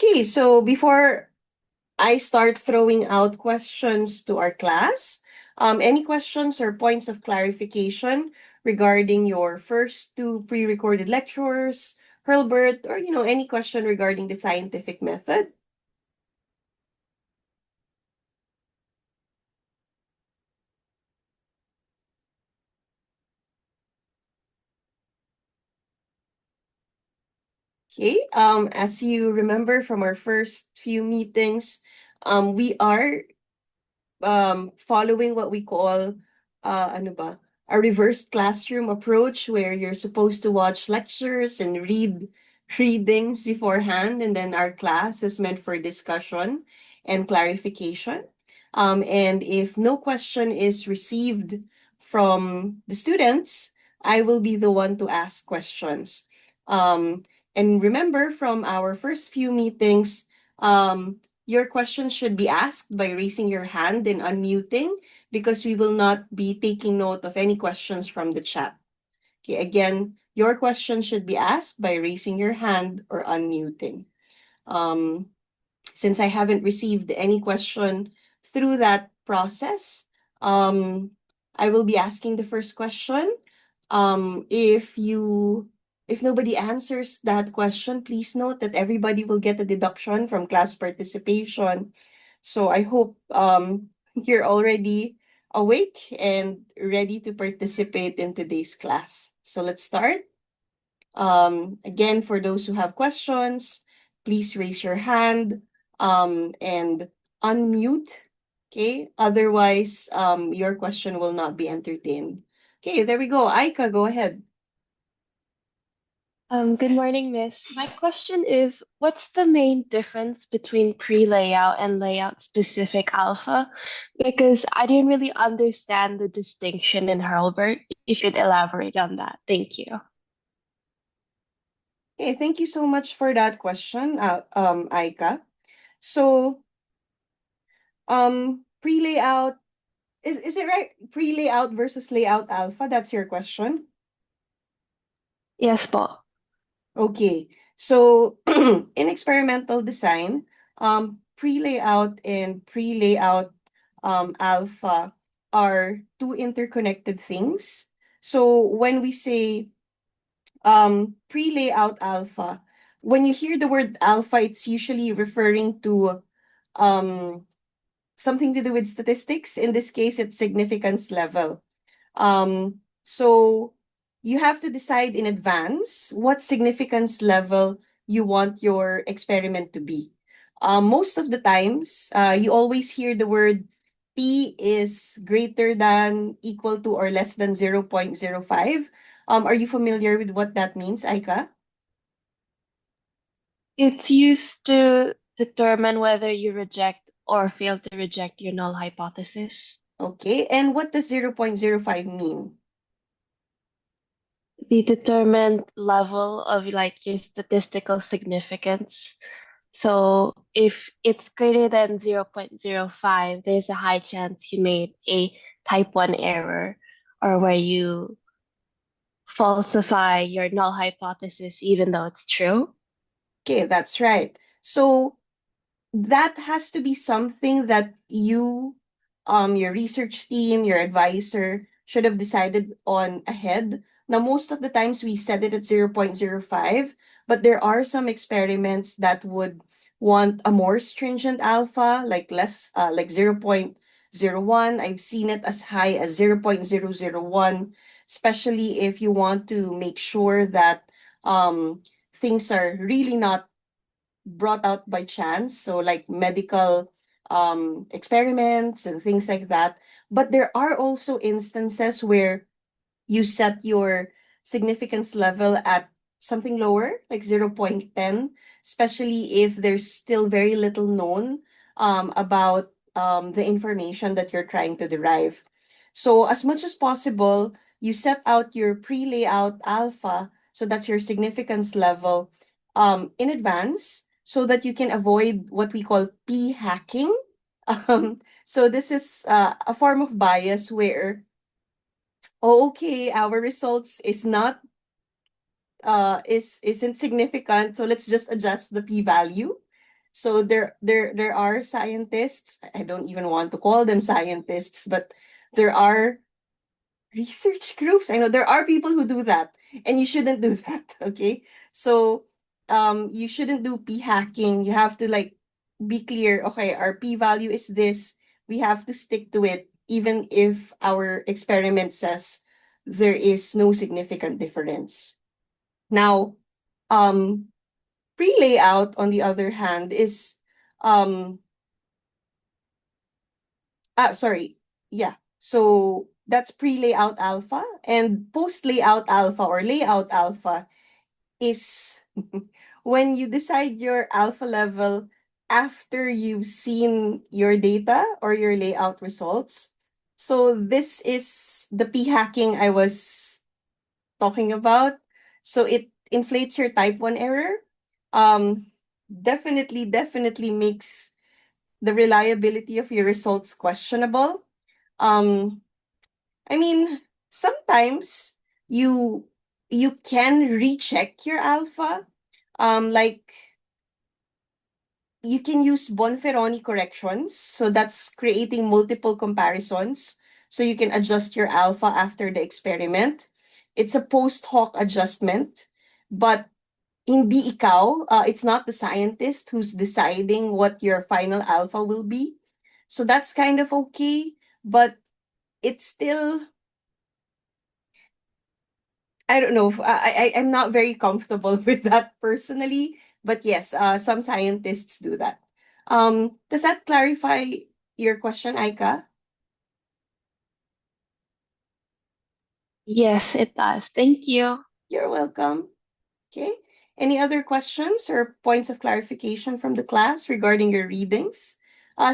Okay, so before I start throwing out questions to our class, any questions or points of clarification regarding your first two pre-recorded lectures, Hurlbert, or any question regarding the scientific method? Okay, as you remember from our first few meetings, we are following what we call ano ba, a reversed classroom approach where you're supposed to watch lectures and read readings beforehand, and then our class is meant for discussion and clarification. And if no question is received from the students, I will be the one to ask questions. And remember from our first few meetings, your question should be asked by raising your hand and unmuting because we will not be taking note of any questions from the chat. Okay, again, your question should be asked by raising your hand or unmuting. Um, since I haven't received any question through that process, um, I will be asking the first question. If nobody answers that question, please note that everybody will get a deduction from class participation. So I hope you're already awake and ready to participate in today's class. So let's start. Again, for those who have questions, please raise your hand and unmute. Okay, otherwise, your question will not be entertained. Okay, there we go. Aika, go ahead. Good morning, Miss. My question is, what's the main difference between pre-layout and layout-specific alpha? Because I didn't really understand the distinction in Hurlburt. If you'd elaborate on that. Thank you. Okay, thank you so much for that question, Aika. So, pre-layout, is it right? Pre-layout versus layout alpha, that's your question? Yes, po. Okay. So in experimental design, pre-layout and pre-layout alpha are two interconnected things. So when we say pre-layout alpha, when you hear the word alpha, it's usually referring to um something to do with statistics. In this case, it's significance level. So you have to decide in advance what significance level you want your experiment to be. Most of the times, you always hear the word P is greater than, equal to, or less than 0.05. Are you familiar with what that means, Aika? It's used to determine whether you reject or fail to reject your null hypothesis. Okay, and what does 0.05 mean? The determined level of like your statistical significance. So if it's greater than 0.05, there's a high chance you made a type 1 error or where you falsify your null hypothesis even though it's true. Okay, that's right. So that has to be something that you, your research team, your advisor should have decided on ahead. Now, most of the times we set it at 0.05, but there are some experiments that would want a more stringent alpha, like like 0.01. I've seen it as high as 0.001, especially if you want to make sure that things are really not brought out by chance, so like medical experiments and things like that. But there are also instances where you set your significance level at something lower, like 0.10, especially if there's still very little known about the information that you're trying to derive. So, as much as possible, you set out your pre layout alpha, so that's your significance level, in advance so that you can avoid what we call p hacking. So, this is a form of bias where, oh, okay, our results is not isn't significant, so let's just adjust the p-value. So there are scientists, I don't even want to call them scientists, but there are research groups. I know there are people who do that, and you shouldn't do that, okay? So you shouldn't do p hacking. You have to like be clear, okay, our p value is this. We have to stick to it even if our experiment says there is no significant difference. Now, um pre-layout on the other hand is um sorry. Yeah. So that's pre-layout alpha, and post-layout alpha or layout alpha is when you decide your alpha level after you've seen your data or your layout results. So this is the p-hacking I was talking about. So it inflates your type 1 error. Um, definitely makes the reliability of your results questionable. Um, I mean, sometimes you you can recheck your alpha. Like you can use Bonferroni corrections. So that's creating multiple comparisons. So you can adjust your alpha after the experiment. It's a post hoc adjustment, but hindi ikaw, it's not the scientist who's deciding what your final alpha will be. So that's kind of okay, but it's still, I don't know. I'm not very comfortable with that personally, but yes, some scientists do that. Does that clarify your question, Aika? Yes, it does. Thank you. You're welcome. Okay. Any other questions or points of clarification from the class regarding your readings?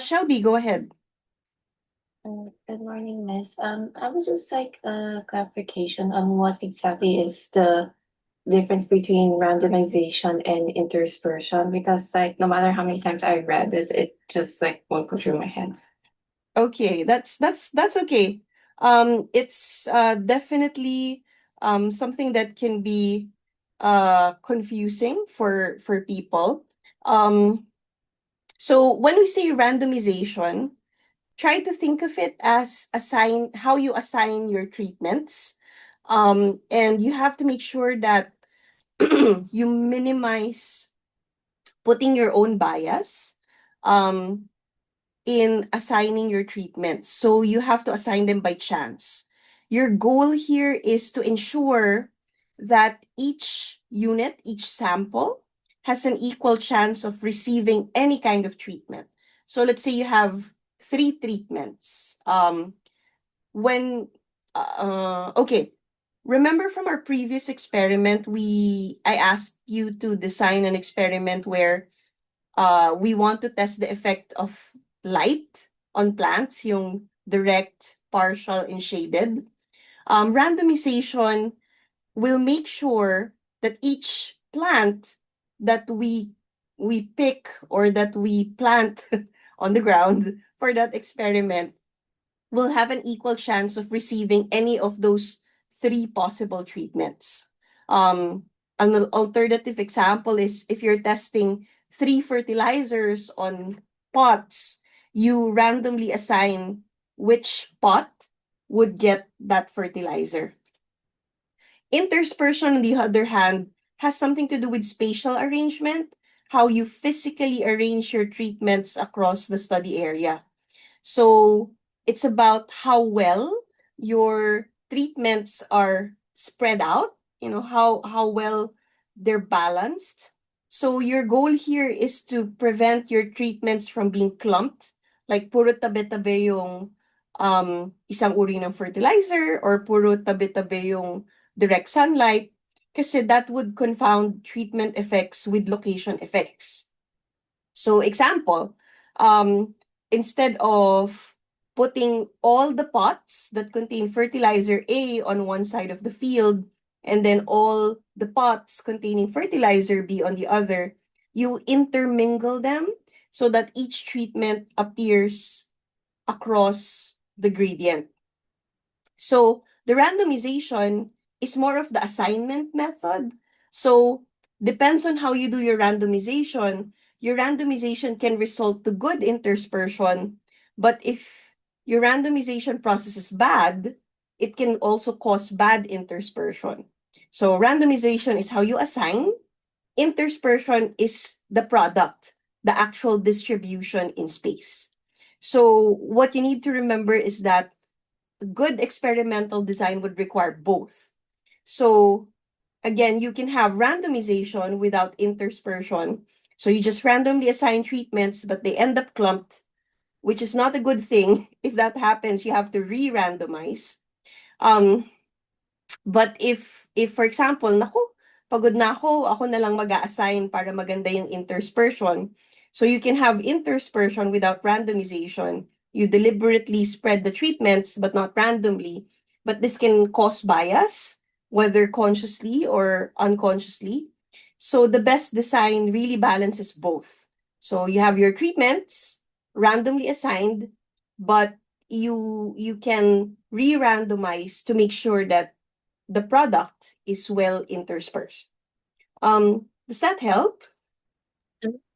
Shelby, go ahead. Good morning, Miss. I was just like a clarification on what exactly is the difference between randomization and interspersion, because like no matter how many times I read it, it just like won't go through my head. Okay, that's okay. It's definitely something that can be confusing for people. Um, so when we say randomization, try to think of it as assign how you assign your treatments. And you have to make sure that you minimize putting your own bias. In assigning your treatments. So you have to assign them by chance. Your goal here is to ensure that each unit, each sample, has an equal chance of receiving any kind of treatment. So let's say you have three treatments. When okay, remember from our previous experiment, I asked you to design an experiment where we want to test the effect of light on plants, yung direct, partial, and shaded. Randomization will make sure that each plant that we pick or that we plant on the ground for that experiment will have an equal chance of receiving any of those three possible treatments. An alternative example is if you're testing three fertilizers on pots, you randomly assign which pot would get that fertilizer. Interspersion, on the other hand, has something to do with spatial arrangement, how you physically arrange your treatments across the study area. So it's about how well your treatments are spread out, how well they're balanced. So your goal here is to prevent your treatments from being clumped, like puro tabi-tabi yung isang uri ng fertilizer or puro tabi-tabi yung direct sunlight, kasi that would confound treatment effects with location effects. So example, instead of putting all the pots that contain fertilizer A on one side of the field and then all the pots containing fertilizer B on the other, you intermingle them so that each treatment appears across the gradient. So the randomization is more of the assignment method. So depends on how you do your randomization, your randomization can result to good interspersion, but if your randomization process is bad, it can also cause bad interspersion. So randomization is how you assign. Interspersion is the product, the actual distribution in space. So what you need to remember is that good experimental design would require both. So again, you can have randomization without interspersion. So you just randomly assign treatments, but they end up clumped, which is not a good thing. If that happens, you have to re-randomize. But if for example, naku, pagod na ako na lang mag-a-assign para maganda yung interspersion. So you can have interspersion without randomization. You deliberately spread the treatments, but not randomly. But this can cause bias, whether consciously or unconsciously. So the best design really balances both. So you have your treatments randomly assigned, but you can re-randomize to make sure that the product is well interspersed. Does that help?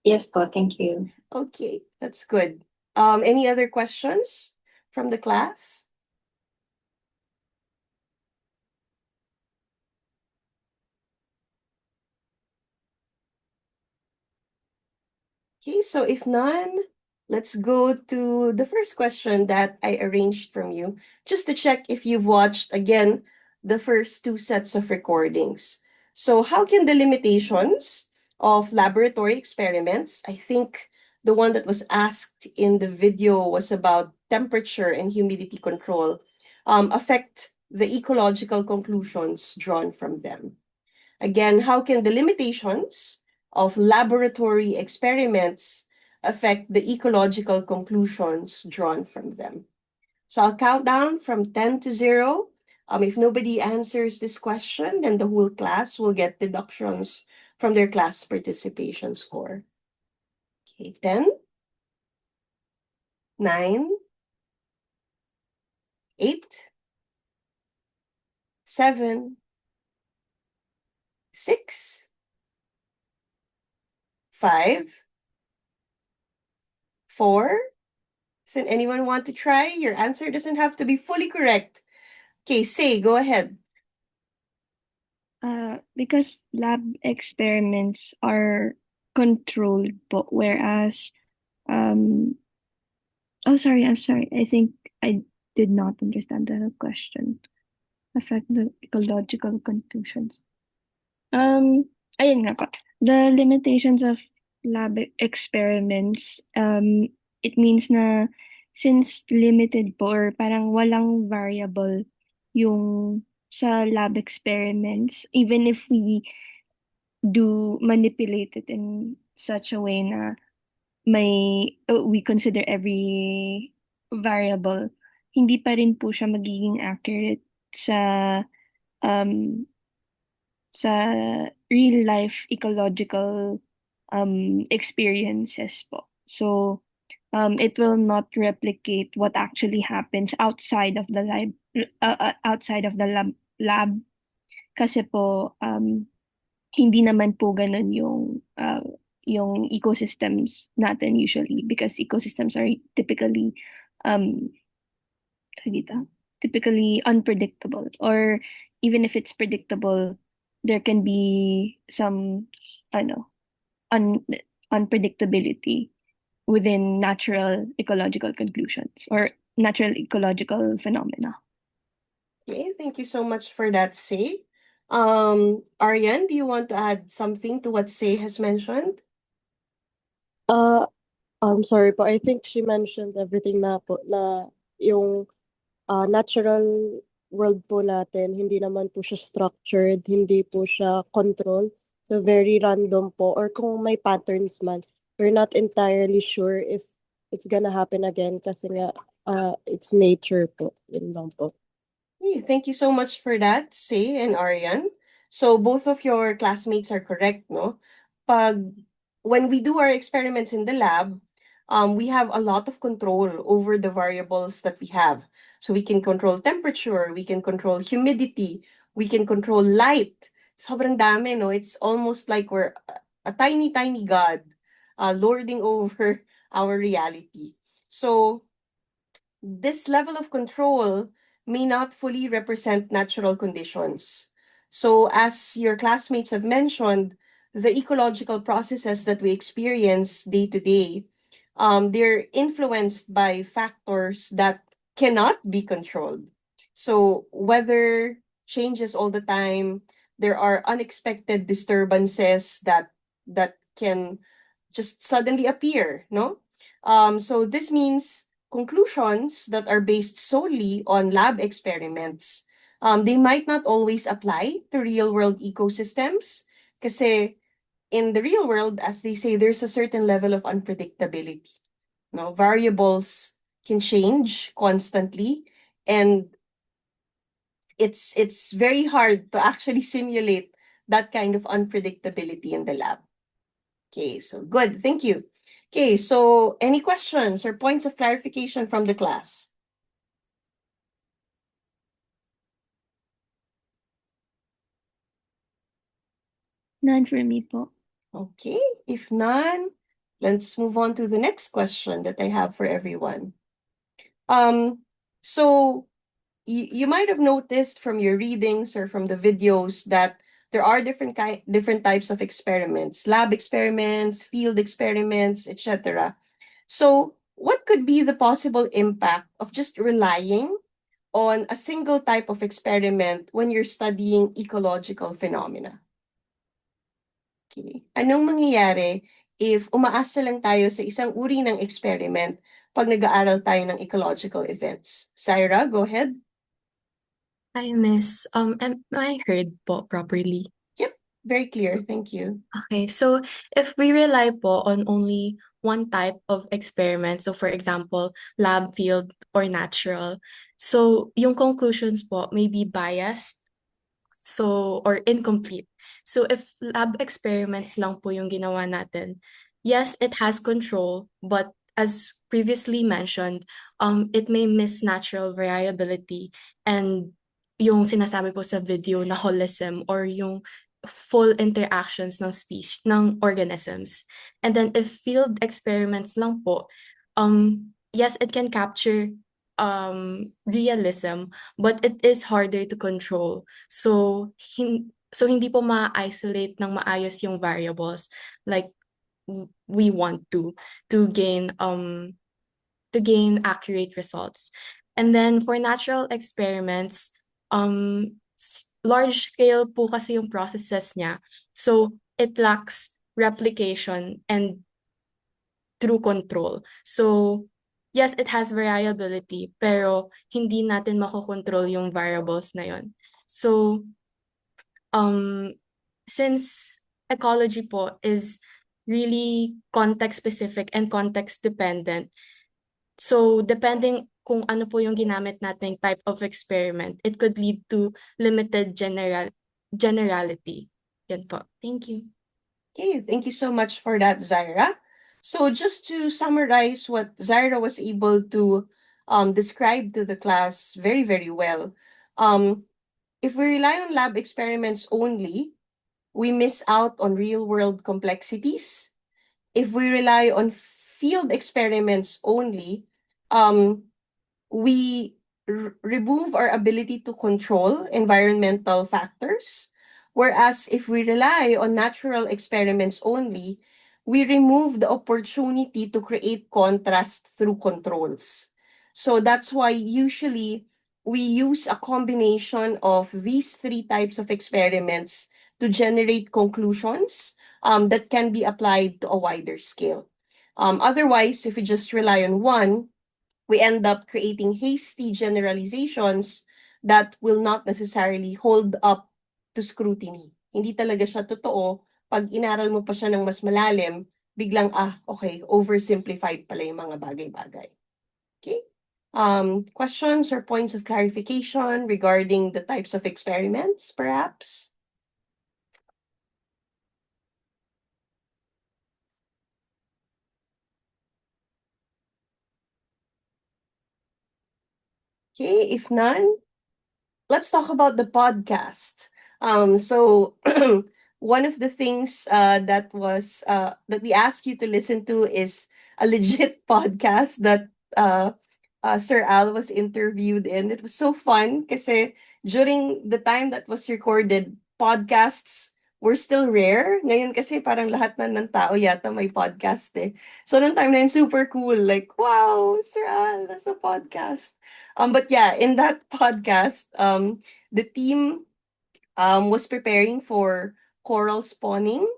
Yes po, thank you. Okay, that's good. Any other questions from the class? Okay, so if none, let's go to the first question that I arranged from you, just to check if you've watched again the first two sets of recordings. So how can the limitations of laboratory experiments, I think the one that was asked in the video was about temperature and humidity control, affect the ecological conclusions drawn from them? Again, how can the limitations of laboratory experiments affect the ecological conclusions drawn from them? So I'll count down from 10 to 0. If nobody answers this question, then the whole class will get deductions from their class participation score. Okay, 10, 9, 8, 7, 6, 5, 4. Does anyone want to try? Your answer doesn't have to be fully correct. Okay, say, go ahead. Because lab experiments are controlled, but whereas, oh, sorry, I'm sorry. I think I did not understand the question. Affect the ecological conclusions. Ayun nga po. The limitations of lab experiments, it means na since limited po or parang walang variable yung sa lab experiments, even if we do manipulate it in such a way na we consider every variable, hindi pa rin po siya magiging accurate sa um, sa real life ecological experiences po. So it will not replicate what actually happens outside of the lab kasi po hindi naman po ganun yung ecosystems natin usually because ecosystems are typically um typically unpredictable, or even if it's predictable, there can be some ano un unpredictability within natural ecological conclusions or natural ecological phenomena. Okay, thank you so much for that, Say. Aryan, do you want to add something to what Say has mentioned? I'm sorry po. I think she mentioned everything na po na yung natural world po natin, hindi naman po siya structured, hindi po siya controlled. So very random po. Or kung may patterns man, we're not entirely sure if it's gonna happen again kasi nga it's nature po. Yun lang po. Okay, thank you so much for that, Say and Aryan. So both of your classmates are correct, no? When we do our experiments in the lab, we have a lot of control over the variables that we have. So we can control temperature, we can control humidity, we can control light. Sobrang dami, no? It's almost like we're a tiny, tiny God. lording over our reality. So this level of control may not fully represent natural conditions. So, as your classmates have mentioned, the ecological processes that we experience day to day, they're influenced by factors that cannot be controlled. So, weather changes all the time. There are unexpected disturbances that can just suddenly appear, no? So this means conclusions that are based solely on lab experiments, they might not always apply to real world ecosystems kasi in the real world, as they say, there's a certain level of unpredictability. No, variables can change constantly, and it's very hard to actually simulate that kind of unpredictability in the lab. Okay, so good, thank you. Okay, so any questions or points of clarification from the class? None for me po. Okay, if none, let's move on to the next question that I have for everyone. So you might have noticed from your readings or from the videos that there are different types of experiments, lab experiments, field experiments, etc. So what could be the possible impact of just relying on a single type of experiment when you're studying ecological phenomena? Okay. Anong mangyayari if umaasa lang tayo sa isang uri ng experiment pag nag-aaral tayo ng ecological events? Syra, go ahead. Hi, Miss. Am I heard po properly? Yep, very clear. Thank you. Okay, so if we rely po on only one type of experiment, so for example, lab, field, or natural, so yung conclusions po may be biased, so or incomplete. So if lab experiments lang po yung ginawa natin, yes, it has control, but as previously mentioned, it may miss natural variability and yung sinasabi po sa video na holism or yung full interactions ng species ng organisms. And then if field experiments lang po, yes, it can capture realism, but it is harder to control. So hindi po ma-isolate ng maayos yung variables like we want to gain accurate results. And then for natural experiments, large scale po kasi yung processes niya. So it lacks replication and true control. So yes, it has variability, pero hindi natin makokontrol yung variables na yon. So since ecology po is really context specific and context dependent, so depending kung ano po yung ginamit nating type of experiment, it could lead to limited generality. Yan po. Thank you. Okay, thank you so much for that, Zaira. So just to summarize what Zaira was able to describe to the class very, very well, if we rely on lab experiments only, we miss out on real-world complexities. If we rely on field experiments only, we remove our ability to control environmental factors. Whereas if we rely on natural experiments only, we remove the opportunity to create contrast through controls. So that's why usually we use a combination of these three types of experiments to generate conclusions that can be applied to a wider scale. Otherwise, if we just rely on one, we end up creating hasty generalizations that will not necessarily hold up to scrutiny. Hindi talaga siya totoo. Pag inaral mo pa siya ng mas malalim, biglang, okay, oversimplified pala yung mga bagay-bagay. Okay? Questions or points of clarification regarding the types of experiments, perhaps? Okay, if none, let's talk about the podcast. So one of the things that we asked you to listen to is a legit podcast that uh, Sir Al was interviewed in. It was so fun kasi during the time that was recorded, podcasts were still rare. Ngayon kasi parang lahat na ng tao yata may podcast eh. So nung time na yun, super cool. Like, wow, Sir Al, that's a podcast. But yeah, in that podcast, the team was preparing for coral spawning.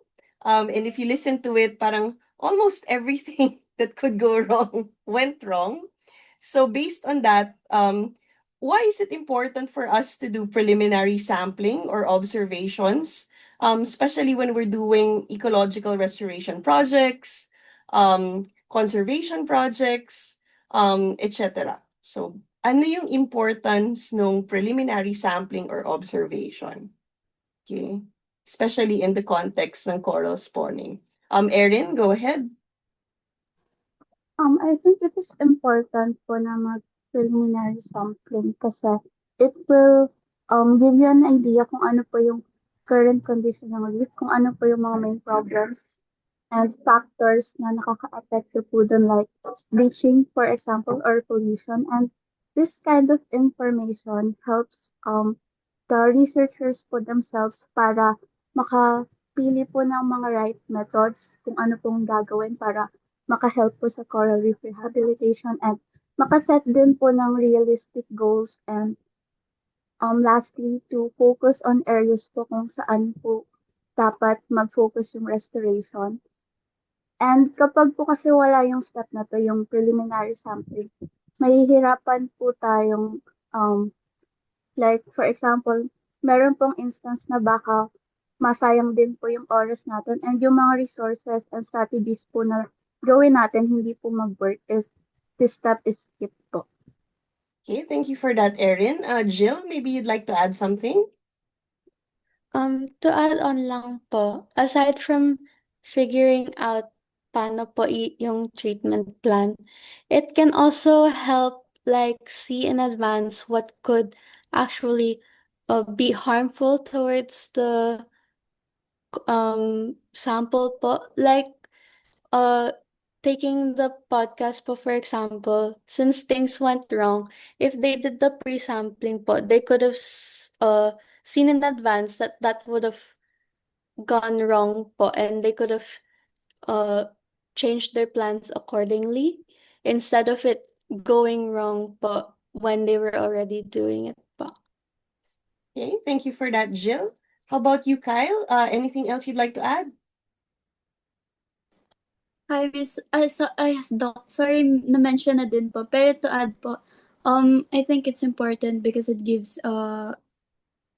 And if you listen to it, parang almost everything that could go wrong went wrong. So based on that, why is it important for us to do preliminary sampling or observations, especially when we're doing ecological restoration projects, conservation projects, etc. So ano yung importance ng preliminary sampling or observation? Okay. Especially in the context ng coral spawning. Erin, go ahead. I think it is important po na mag-preliminary sampling kasi it will give you an idea kung ano po yung current condition ng reef, kung ano po yung mga main problems and factors na nakaka-apekto po dun like bleaching, for example, or pollution. And this kind of information helps the researchers po themselves para makapili po ng mga right methods kung ano pong gagawin para maka-help po sa coral reef rehabilitation and makaset din po ng realistic goals and lastly to focus on areas po kung saan po dapat mag-focus yung restoration. And kapag po kasi wala yung step na to, yung preliminary sampling, mahihirapan po tayong like for example, meron pong instance na baka masayang din po yung oras natin and yung mga resources and strategies po na gawin natin hindi po mag-work if this step is skipped po. Okay, thank you for that, Erin. Jill, maybe you'd like to add something? To add on lang po, aside from figuring out paano po yung treatment plan, it can also help like see in advance what could actually be harmful towards the sample po. Like taking the podcast po for example, since things went wrong, if they did the pre-sampling po, they could have seen in advance that that would have gone wrong po and they could have changed their plans accordingly instead of it going wrong po when they were already doing it po. Okay, thank you for that, Jill. How about you, Kyle? Anything else you'd like to add? Hi, Miss. Doc. Sorry, na-mention na din po. Pero to add po, I think it's important because it gives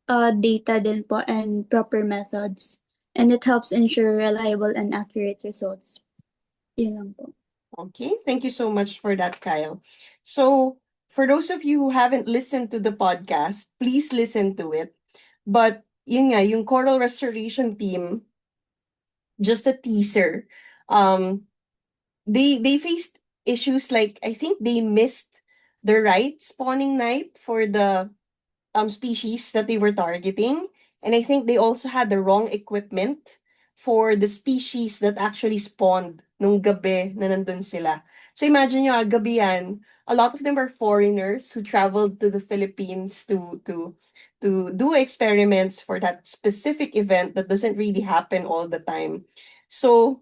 data din po and proper methods. And it helps ensure reliable and accurate results. Yun lang po. Okay, thank you so much for that, Kyle. So, for those of you who haven't listened to the podcast, please listen to it. But, yun nga, yung coral restoration team, just a teaser, they faced issues like, I think they missed the right spawning night for the species that they were targeting. And I think they also had the wrong equipment for the species that actually spawned nung gabi na nandun sila. So imagine nyo, gabi yan, a lot of them are foreigners who traveled to the Philippines to do experiments for that specific event that doesn't really happen all the time. So,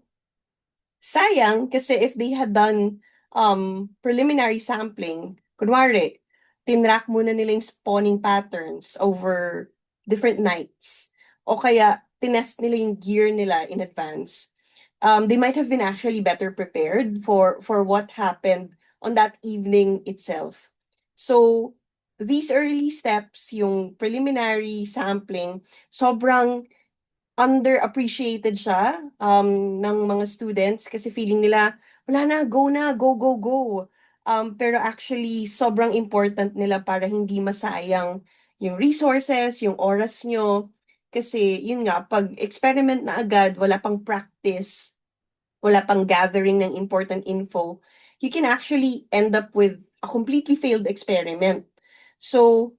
sayang kasi if they had done preliminary sampling, kunwari, tinrack muna nila yung spawning patterns over different nights. O kaya, tinest nila yung gear nila in advance. They might have been actually better prepared for what happened on that evening itself. So, these early steps, yung preliminary sampling, sobrang underappreciated siya ng mga students kasi feeling nila, wala na, go, go, go. Pero actually, sobrang important nila para hindi masayang yung resources, yung oras nyo. Kasi, yun nga, pag experiment na agad, wala pang practice, wala pang gathering ng important info, you can actually end up with a completely failed experiment. So,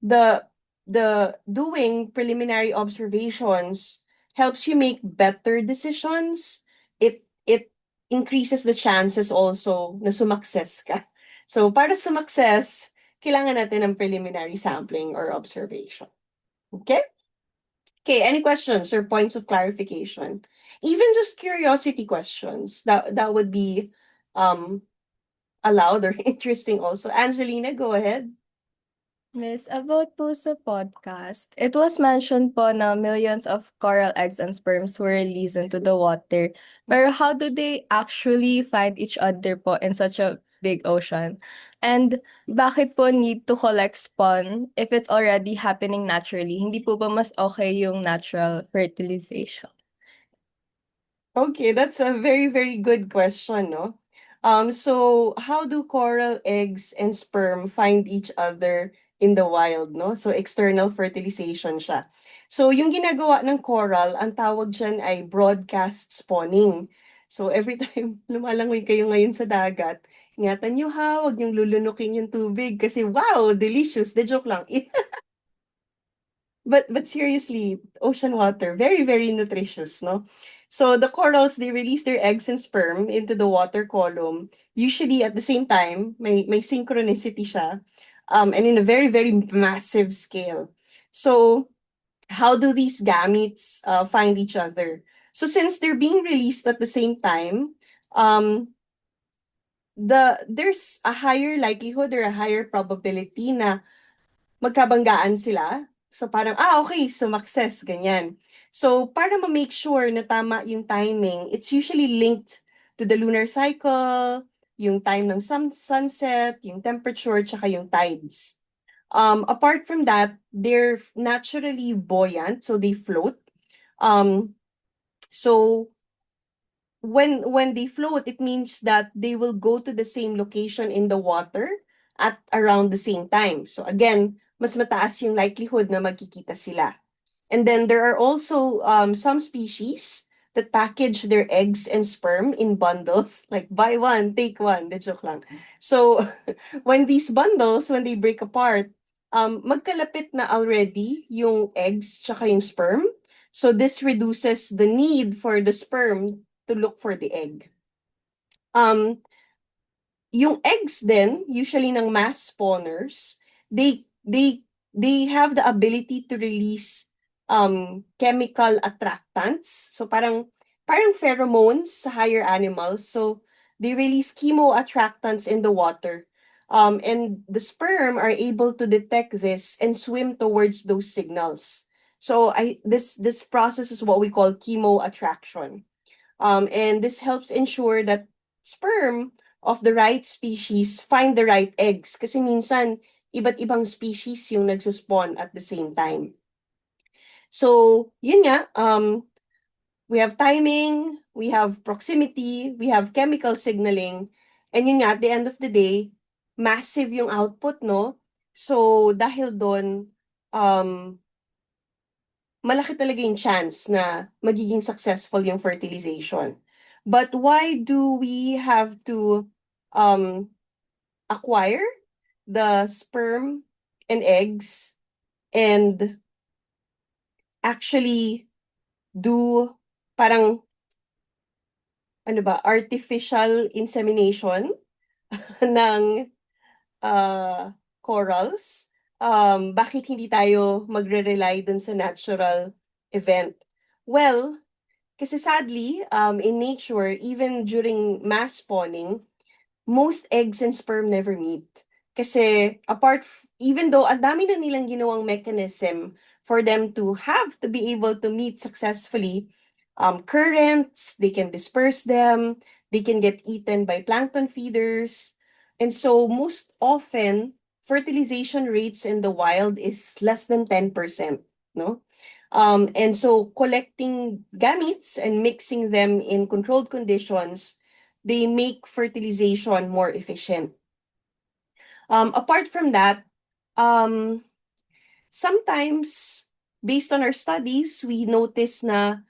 the doing preliminary observations helps you make better decisions. It increases the chances also na sumakses ka. So para sumakses, kailangan natin ng preliminary sampling or observation. Okay? Okay, any questions or points of clarification? Even just curiosity questions. That would be allowed or interesting also. Angelina, go ahead. Miss, about po sa podcast, it was mentioned po na millions of coral eggs and sperms were released into the water. Pero how do they actually find each other po in such a big ocean? And bakit po need to collect spawn if it's already happening naturally? Hindi po ba mas okay yung natural fertilization? Okay, that's a very, very good question, no? So how do coral eggs and sperm find each other in the wild, no? So external fertilization siya. So yung ginagawa ng coral, ang tawag dyan ay broadcast spawning. So every time lumalangoy kayo ngayon sa dagat, ingatan nyo ha, huwag niyong lulunukin yung tubig kasi wow, delicious. De joke lang. But seriously, ocean water, very, very nutritious, no? So the corals, they release their eggs and sperm into the water column, usually at the same time, may synchronicity siya, and in a very, very massive scale. So how do these gametes find each other? So since they're being released at the same time, um, there's a higher likelihood or a higher probability na magkabanggaan sila. So parang, okay, sumakses, ganyan. So para ma-make sure na tama yung timing, it's usually linked to the lunar cycle, yung time ng sunset, yung temperature, tsaka yung tides. Apart from that, they're naturally buoyant, so they float. So when they float, it means that they will go to the same location in the water at around the same time. So again, mas mataas yung likelihood na magkikita sila. And then there are also some species that package their eggs and sperm in bundles, like buy one, take one, de joke lang. So when these bundles, when they break apart, magkalapit na already yung eggs tsaka yung sperm. So this reduces the need for the sperm to look for the egg. Yung eggs then, usually ng mass spawners, they have the ability to release chemical attractants. So parang pheromones sa higher animals. So they release chemoattractants in the water. And the sperm are able to detect this and swim towards those signals. So this process is what we call chemoattraction. And this helps ensure that sperm of the right species find the right eggs. Kasi minsan, iba't ibang species yung nagsaspawn at the same time. So, yun nga, we have timing, we have proximity, we have chemical signaling, and yun nga, at the end of the day, massive yung output, no? So, dahil doon, malaki talaga yung chance na magiging successful yung fertilization. But why do we have to acquire the sperm and eggs and actually do parang artificial insemination ng corals? Bakit hindi tayo magre-rely dun sa natural event? Well, kasi sadly, in nature, even during mass spawning, most eggs and sperm never meet. Kasi even though ang dami na nilang ginawang mechanism for them to be able to meet successfully, currents, they can disperse them, they can get eaten by plankton feeders. And so most often, fertilization rates in the wild is less than 10%, no? And so collecting gametes and mixing them in controlled conditions, they make fertilization more efficient. Apart from that, sometimes based on our studies, we notice na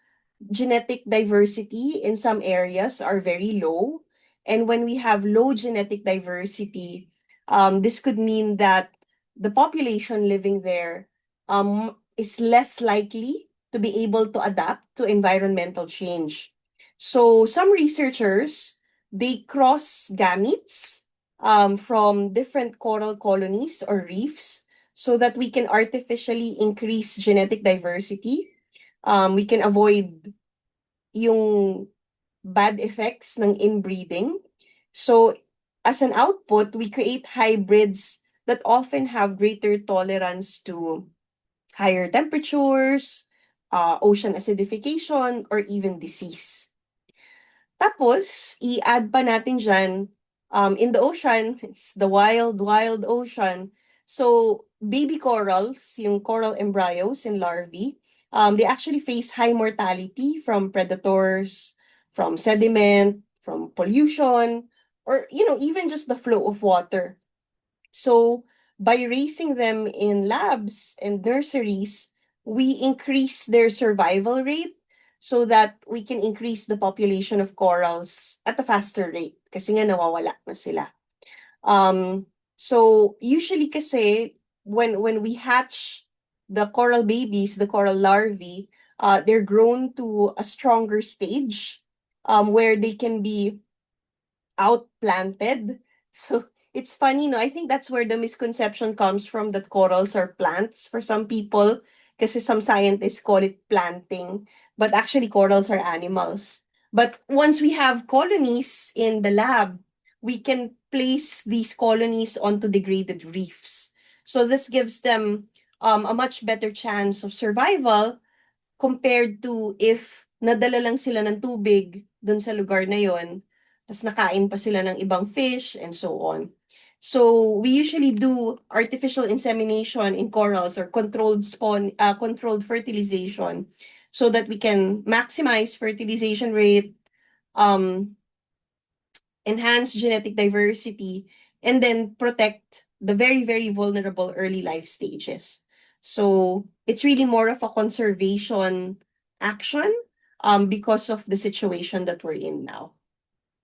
genetic diversity in some areas are very low. And when we have low genetic diversity, this could mean that the population living there is less likely to be able to adapt to environmental change. So some researchers, they cross gametes from different coral colonies or reefs so that we can artificially increase genetic diversity. We can avoid yung bad effects ng inbreeding. So, as an output, we create hybrids that often have greater tolerance to higher temperatures, ocean acidification, or even disease. Tapos, i-add pa natin dyan, in the ocean, it's the wild, wild ocean. So, baby corals, yung coral embryos and larvae, they actually face high mortality from predators, from sediment, from pollution, or, even just the flow of water. So, by raising them in labs and nurseries, we increase their survival rate so that we can increase the population of corals at a faster rate kasi nga nawawala na sila. So usually kasi when we hatch the coral babies, the coral larvae, they're grown to a stronger stage where they can be outplanted. So it's funny, no? I think that's where the misconception comes from that corals are plants for some people, kasi some scientists call it planting, but actually corals are animals. But once we have colonies in the lab, we can place these colonies onto degraded reefs. So this gives them a much better chance of survival compared to if nadala lang sila ng tubig dun sa lugar na yon, tas nakain pa sila ng ibang fish and so on. So we usually do artificial insemination in corals or controlled fertilization so that we can maximize fertilization rate, um, enhance genetic diversity, and then protect the very, very vulnerable early life stages. So it's really more of a conservation action because of the situation that we're in now.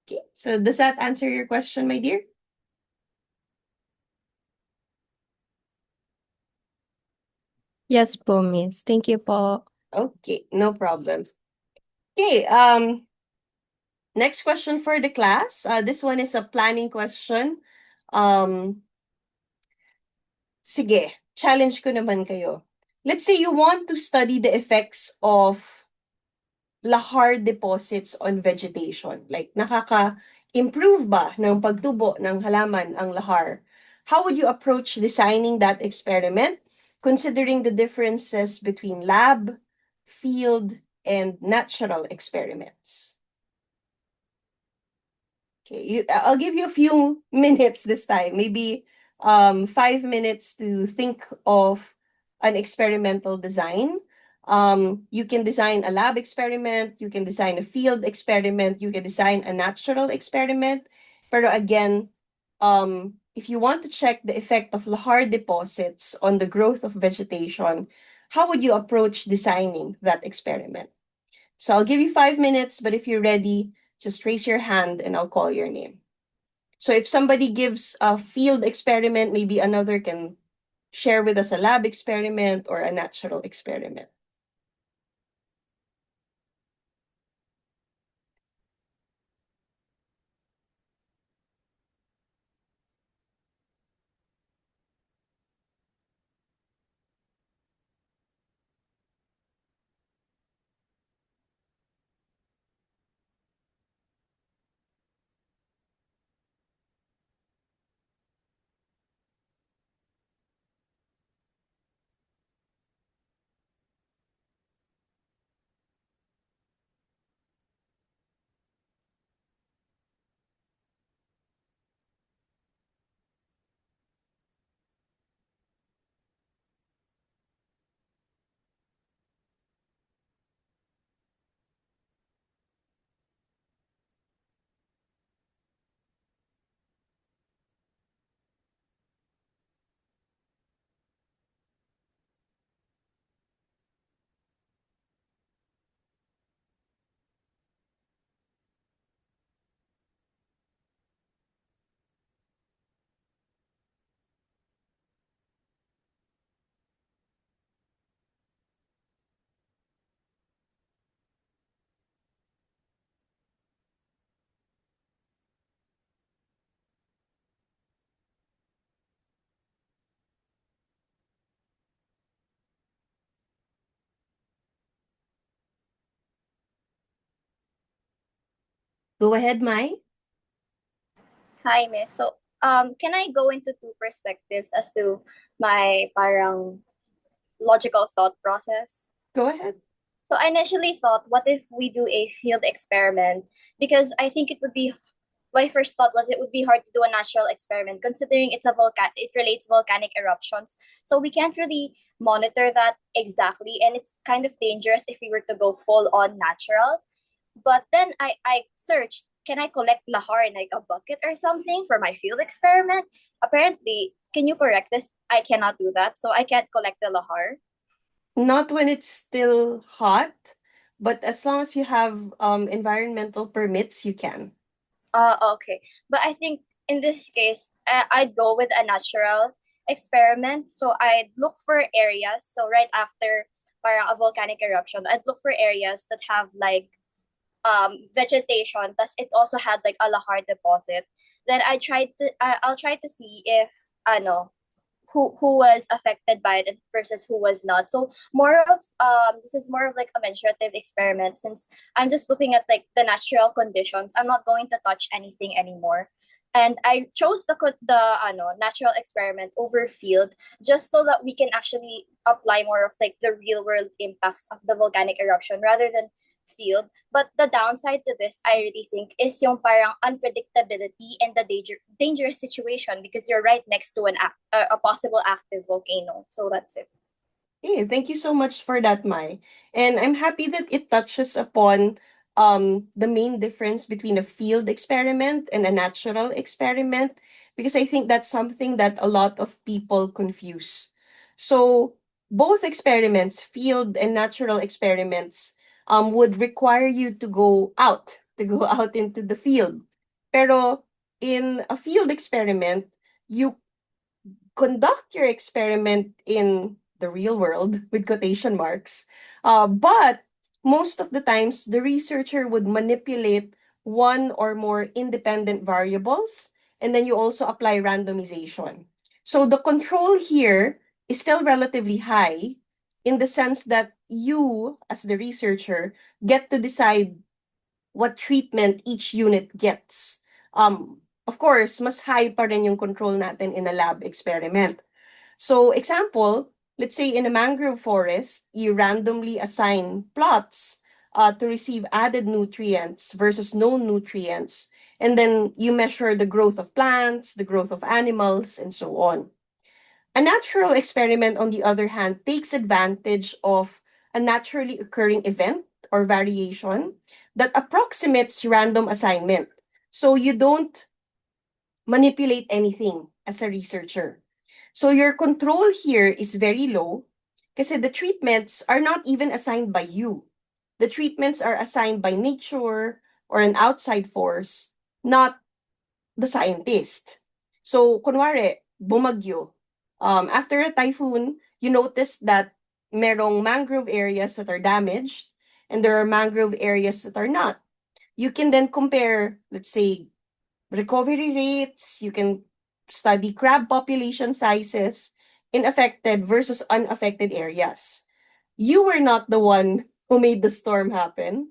Okay, so does that answer your question, my dear? Yes po, Miss. Thank you po. Okay, no problem. Okay, next question for the class. This one is a planning question. Sige, challenge ko naman kayo. Let's say you want to study the effects of lahar deposits on vegetation. Like, nakaka-improve ba ng pagtubo ng halaman ang lahar? How would you approach designing that experiment, considering the differences between lab, field, and natural experiments? Okay, I'll give you a few minutes this time, maybe 5 minutes to think of an experimental design. You can design a lab experiment, you can design a field experiment, you can design a natural experiment. Pero again, if you want to check the effect of lahar deposits on the growth of vegetation, how would you approach designing that experiment? So I'll give you 5 minutes, but if you're ready, just raise your hand and I'll call your name. So if somebody gives a field experiment, maybe another can share with us a lab experiment or a natural experiment. Go ahead, Mai. Hi, Miss. So, can I go into two perspectives as to my parang logical thought process? Go ahead. So I initially thought, what if we do a field experiment? Because I think it would be my first thought was it would be hard to do a natural experiment considering it relates volcanic eruptions. So we can't really monitor that exactly, and it's kind of dangerous if we were to go full on natural. But then I searched, can I collect lahar in like a bucket or something for my field experiment? Apparently, can you correct this? I cannot do that. So I can't collect the lahar. Not when it's still hot, but as long as you have environmental permits, you can. Okay. But I think in this case, I'd go with a natural experiment. So I'd look for areas. So right after parang a volcanic eruption, I'd look for areas that have like vegetation. Thus, it also had like a lahar deposit. Then I'll try to see if ano who was affected by it versus who was not. So more of this is more of like a menstruative experiment since I'm just looking at like the natural conditions. I'm not going to touch anything anymore. And I chose the natural experiment over field just so that we can actually apply more of like the real world impacts of the volcanic eruption rather than field. But the downside to this, I really think, is yung parang unpredictability and the dangerous situation because you're right next to a possible active volcano. So that's it. Hey, thank you so much for that, Mai. And I'm happy that it touches upon the main difference between a field experiment and a natural experiment, because I think that's something that a lot of people confuse. So both experiments, field and natural experiments, would require you to go out, to go out into the field. Pero in a field experiment, you conduct your experiment in the real world with quotation marks. But most of the times, the researcher would manipulate one or more independent variables, and then you also apply randomization. So the control here is still relatively high in the sense that you, as the researcher, get to decide what treatment each unit gets. Of course, mas high pa rin yung control natin in a lab experiment. So, example, let's say in a mangrove forest, you randomly assign plots to receive added nutrients versus no nutrients. And then you measure the growth of plants, the growth of animals, and so on. A natural experiment, on the other hand, takes advantage of a naturally occurring event or variation that approximates random assignment. So you don't manipulate anything as a researcher. So your control here is very low kasi the treatments are not even assigned by you. The treatments are assigned by nature or an outside force, not the scientist. So, kunwari, bumagyo. After a typhoon, you notice that merong mangrove areas that are damaged and there are mangrove areas that are not. You can then compare, let's say, recovery rates, you can study crab population sizes in affected versus unaffected areas. You were not the one who made the storm happen.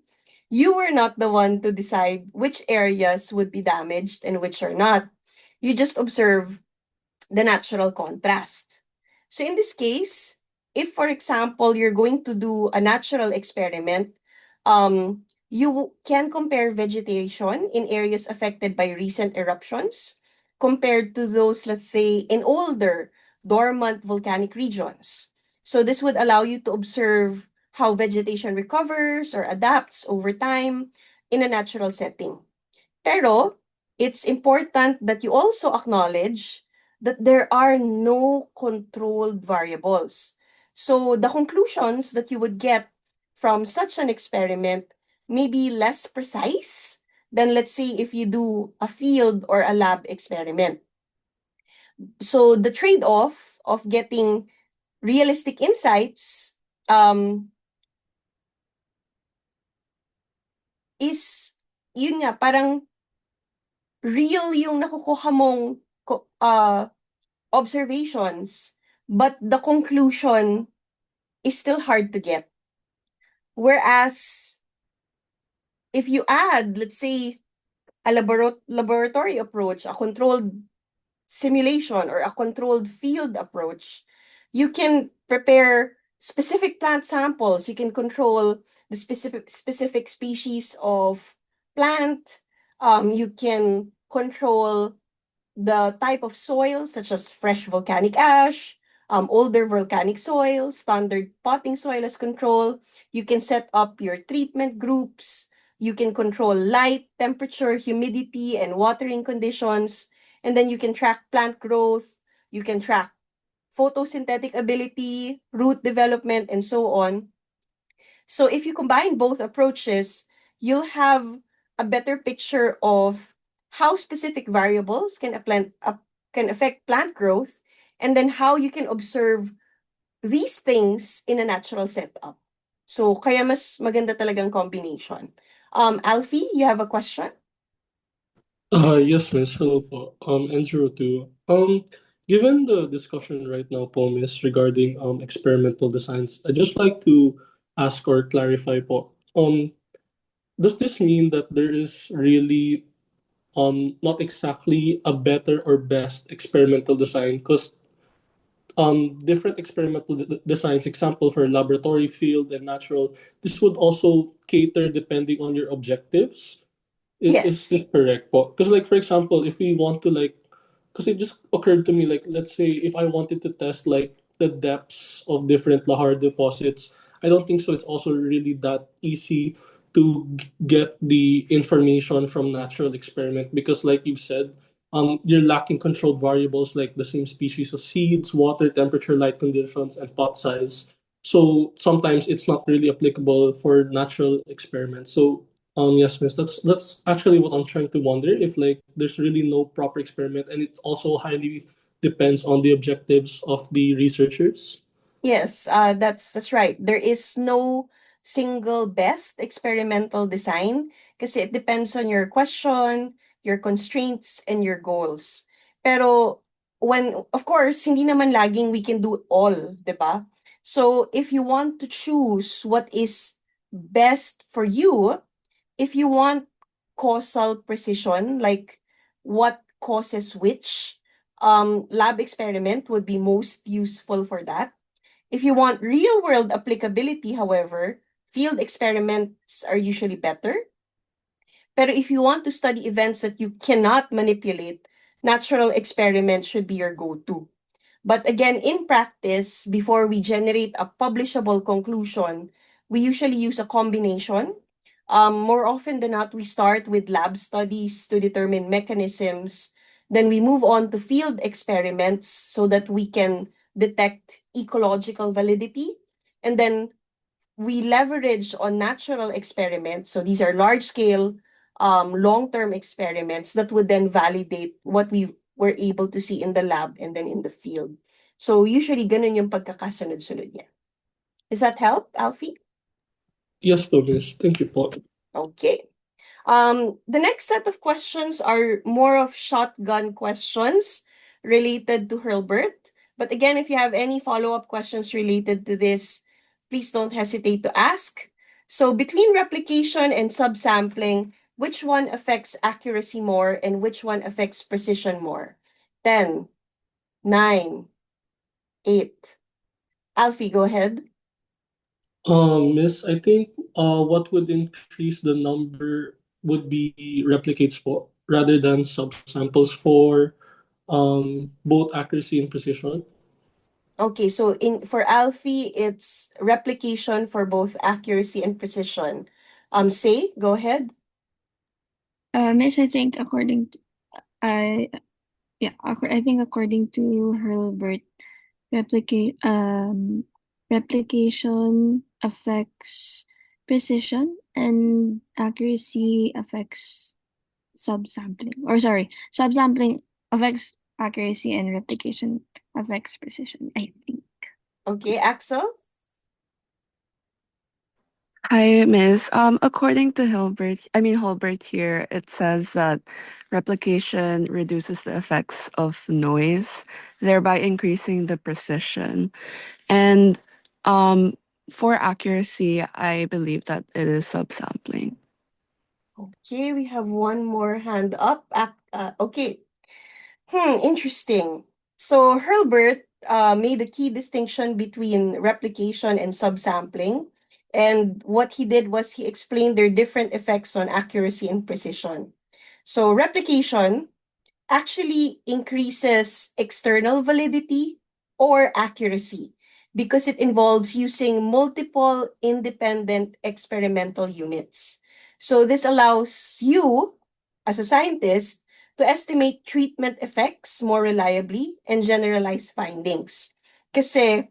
You were not the one to decide which areas would be damaged and which are not. You just observe the natural contrast. So in this case, if for example you're going to do a natural experiment, you can compare vegetation in areas affected by recent eruptions compared to those, let's say, in older dormant volcanic regions. So this would allow you to observe how vegetation recovers or adapts over time in a natural setting. Pero it's important that you also acknowledge that there are no controlled variables. So the conclusions that you would get from such an experiment may be less precise than, let's say, if you do a field or a lab experiment. So the trade-off of getting realistic insights is, yun nga, parang real yung nakukuha mong observations, but the conclusion is still hard to get. Whereas, if you add, let's say, a laboratory approach, a controlled simulation, or a controlled field approach, you can prepare specific plant samples. You can control the specific species of plant. You can control the type of soil, such as fresh volcanic ash, older volcanic soil, standard potting soil as control. You can set up your treatment groups. You can control light, temperature, humidity, and watering conditions. And then you can track plant growth. You can track photosynthetic ability, root development, and so on. So if you combine both approaches, you'll have a better picture of how specific variables can affect plant growth, and then how you can observe these things in a natural setup. So kaya mas maganda talagang combination. Alfie, you have a question? Yes, Miss. Hello po. N02. Given the discussion right now po, Miss, regarding experimental designs, I'd just like to ask or clarify po. Does this mean that there is really not exactly a better or best experimental design? Because different experimental designs, example for laboratory field and natural, this would also cater depending on your objectives. Is Yes. this correct po? Because like for example, if we want to like, because it just occurred to me like, let's say if I wanted to test like the depths of different lahar deposits, I don't think so. It's also really that easy to get the information from natural experiment because like you've said, you're lacking controlled variables like the same species of seeds, water, temperature, light conditions, and pot size. So sometimes it's not really applicable for natural experiments. So yes, miss. That's actually what I'm trying to wonder if like there's really no proper experiment, and it also highly depends on the objectives of the researchers. Yes, that's right. There is no single best experimental design kasi it depends on your question, your constraints, and your goals. Pero of course, hindi naman laging we can do all, 'di ba? So if you want to choose what is best for you, if you want causal precision, like what causes which, lab experiment would be most useful for that. If you want real world applicability, however, field experiments are usually better. Pero if you want to study events that you cannot manipulate, natural experiments should be your go-to. But again, in practice, before we generate a publishable conclusion, we usually use a combination. More often than not, we start with lab studies to determine mechanisms. Then we move on to field experiments so that we can detect ecological validity. And then we leverage on natural experiments. So these are large scale, long-term experiments that would then validate what we were able to see in the lab and then in the field. So usually ganun yung pagkakasunod-sunod niya. Does that help, Alfie? Yes, po, miss. Thank you po. Okay. The next set of questions are more of shotgun questions related to Hurlbert. But again, if you have any follow-up questions related to this, please don't hesitate to ask. So between replication and subsampling, which one affects accuracy more and which one affects precision more? 10, 9, 8. Alfie, go ahead. Miss, I think what would increase the number would be replicates po rather than subsamples for both accuracy and precision. Okay, so for Alfie, it's replication for both accuracy and precision. Say, go ahead. Miss, I think I I think according to Hurlbert, replicate replication affects precision and accuracy affects subsampling. Or sorry, subsampling affects accuracy and replication affects precision, I think. Okay, Axel? Hi, Miss. According to Hilbert here, it says that replication reduces the effects of noise, thereby increasing the precision. And for accuracy, I believe that it is subsampling. Okay, we have one more hand up. Okay. Interesting. So Hurlbert made a key distinction between replication and subsampling. And what he did was he explained their different effects on accuracy and precision. So replication actually increases external validity or accuracy because it involves using multiple independent experimental units. So this allows you, as a scientist, to estimate treatment effects more reliably and generalize findings. Kasi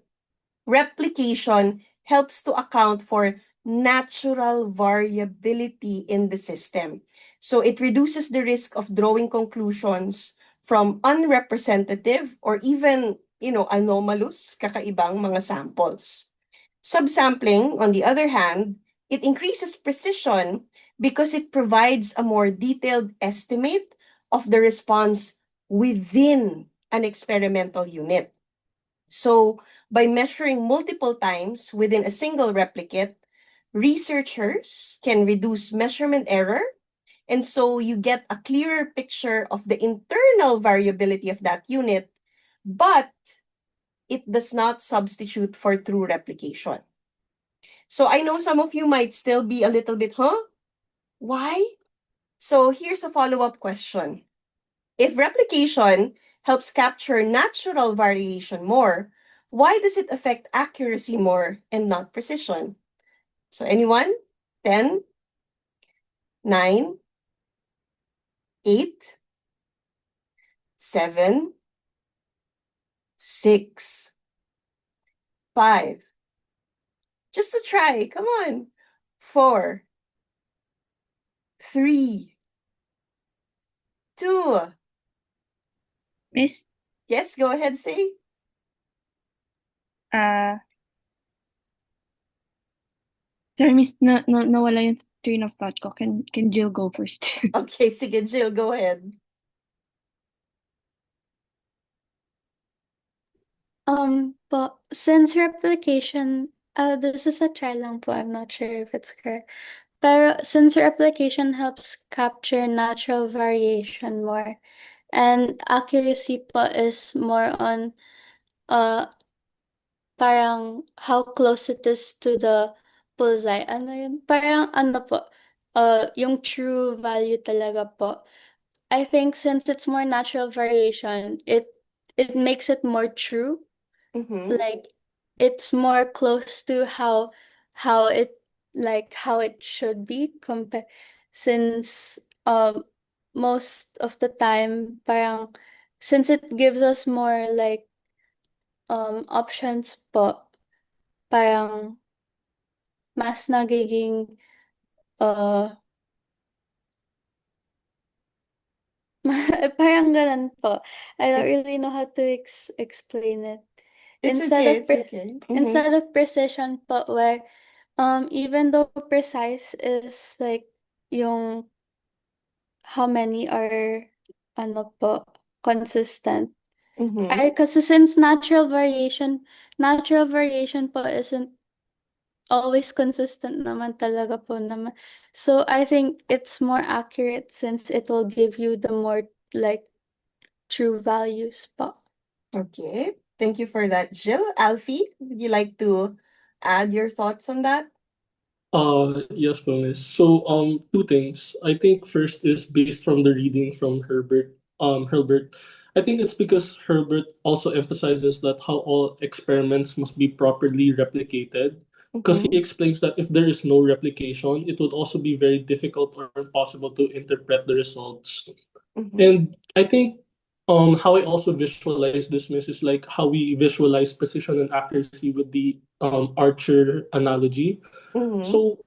replication helps to account for natural variability in the system. So it reduces the risk of drawing conclusions from unrepresentative or even, anomalous, kakaibang mga samples. Subsampling, on the other hand, it increases precision because it provides a more detailed estimate of the response within an experimental unit. So, by measuring multiple times within a single replicate, researchers can reduce measurement error, and so you get a clearer picture of the internal variability of that unit, but it does not substitute for true replication. So, I know some of you might still be a little bit, why? So, here's a follow-up question. If replication helps capture natural variation more, why does it affect accuracy more and not precision? So anyone? 10, 9, 8, 7, 6, 5. Just to try, come on. 4, 3, 2. Miss, Yes, go ahead, say. sorry, Miss, nawala yung train of thought ko. Can Jill go first? Okay, sige, Jill, go ahead. But since replication, this is a try lang po, I'm not sure if it's correct. Pero since replication helps capture natural variation more, and accuracy po is more on parang how close it is to the bullseye. Ano yun? Parang ano po, yung true value talaga po. I think since it's more natural variation, it makes it more true. Mm-hmm. Like it's more close to how it how it should be compared since most of the time parang since it gives us more options po parang mas nagiging uh parang ganun po. I don't really know how to explain it. It's Instead okay, of it's okay. Mm-hmm. instead of precision po where even though precise is like yung how many are ano po consistent. Mm-hmm. Kasi since natural variation po isn't always consistent naman talaga po naman. So I think it's more accurate since it will give you the more like true values po. Okay, thank you for that, Jill. Alfie, would you like to add your thoughts on that? Yes, Bonus. So, two things. I think first is based from the reading from Herbert. Herbert. I think it's because Herbert also emphasizes that how all experiments must be properly replicated. Because he Mm-hmm. explains that if there is no replication, it would also be very difficult or impossible to interpret the results. Mm-hmm. And I think how I also visualize this, Miss, is like how we visualize precision and accuracy with the archer analogy. Mm-hmm. So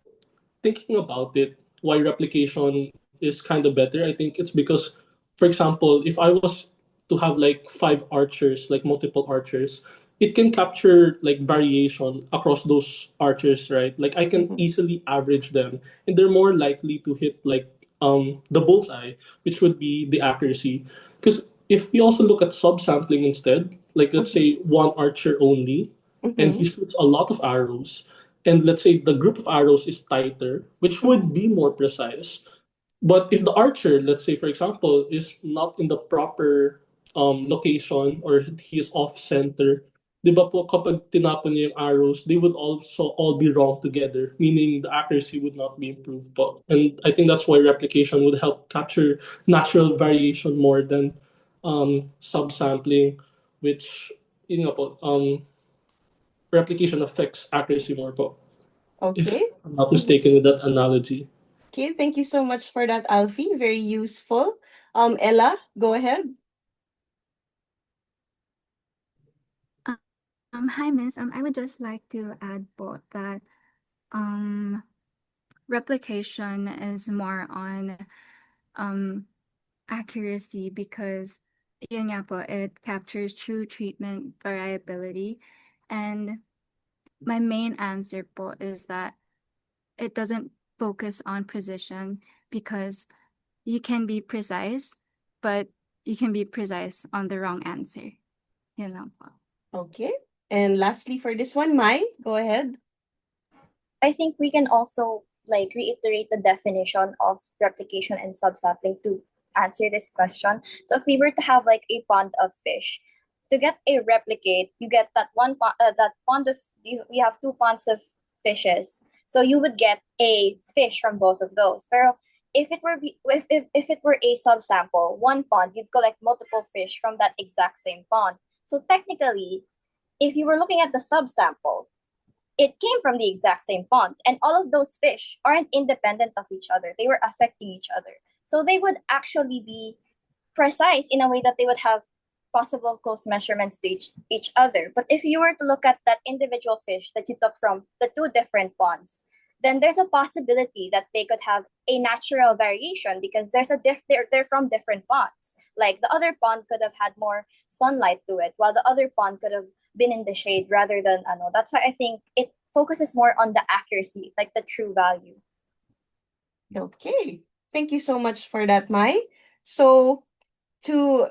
thinking about it, why replication is kind of better, I think it's because, for example, if I was to have like five archers, like multiple archers, it can capture like variation across those archers, right? Like I can Mm-hmm. easily average them, and they're more likely to hit like the bullseye, which would be the accuracy. Because if we also look at subsampling instead, like let's say one archer only, and he Mm-hmm. shoots a lot of arrows, and let's say the group of arrows is tighter, which would be more precise, But if the archer, let's say for example, is not in the proper location or he is off center, di ba po kapag tinapon niya yung arrows, they would also all be wrong together, meaning the accuracy would not be improved po. And I think that's why replication would help capture natural variation more than subsampling, which yun nga po, replication affects accuracy more po. If Okay. I'm not mistaken with that analogy. Okay, thank you so much for that, Alfie. Very useful. Ella, go ahead. Hi, Miss. I would just like to add po that replication is more on accuracy because yun nga po, it captures true treatment variability. And my main answer po is that it doesn't focus on precision because you can be precise, but you can be precise on the wrong answer. Yun lang po. Okay. And lastly, for this one, Mai, go ahead. I think we can also like reiterate the definition of replication and subsampling to answer this question. So if we were to have like a pond of fish, to get a replicate, you get that that pond of you have two ponds of fishes. So you would get a fish from both of those. Pero if it were if it were a subsample, one pond, you'd collect multiple fish from that exact same pond. So technically, if you were looking at the subsample, it came from the exact same pond, and all of those fish aren't independent of each other. They were affecting each other. So they would actually be precise in a way that they would have possible close measurements to each other. But if you were to look at that individual fish that you took from the two different ponds, then there's a possibility that they could have a natural variation because they're from different ponds. Like the other pond could have had more sunlight to it, while the other pond could have been in the shade rather than ano. That's why I think it focuses more on the accuracy, like the true value. Okay. Thank you so much for that, Mai. So to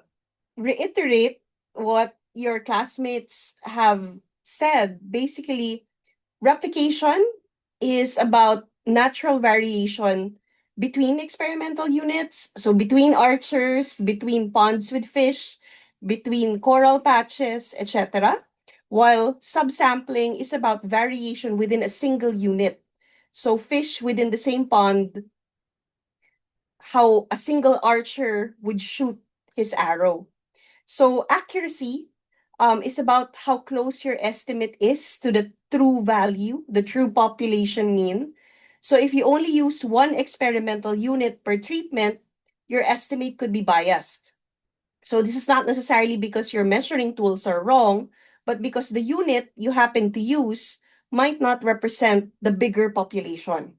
reiterate what your classmates have said, basically, replication is about natural variation between experimental units, so between archers, between ponds with fish, between coral patches, etc. While subsampling is about variation within a single unit. So fish within the same pond, how a single archer would shoot his arrow. So accuracy is about how close your estimate is to the true value, the true population mean. So if you only use one experimental unit per treatment, your estimate could be biased. So this is not necessarily because your measuring tools are wrong, but because the unit you happen to use might not represent the bigger population.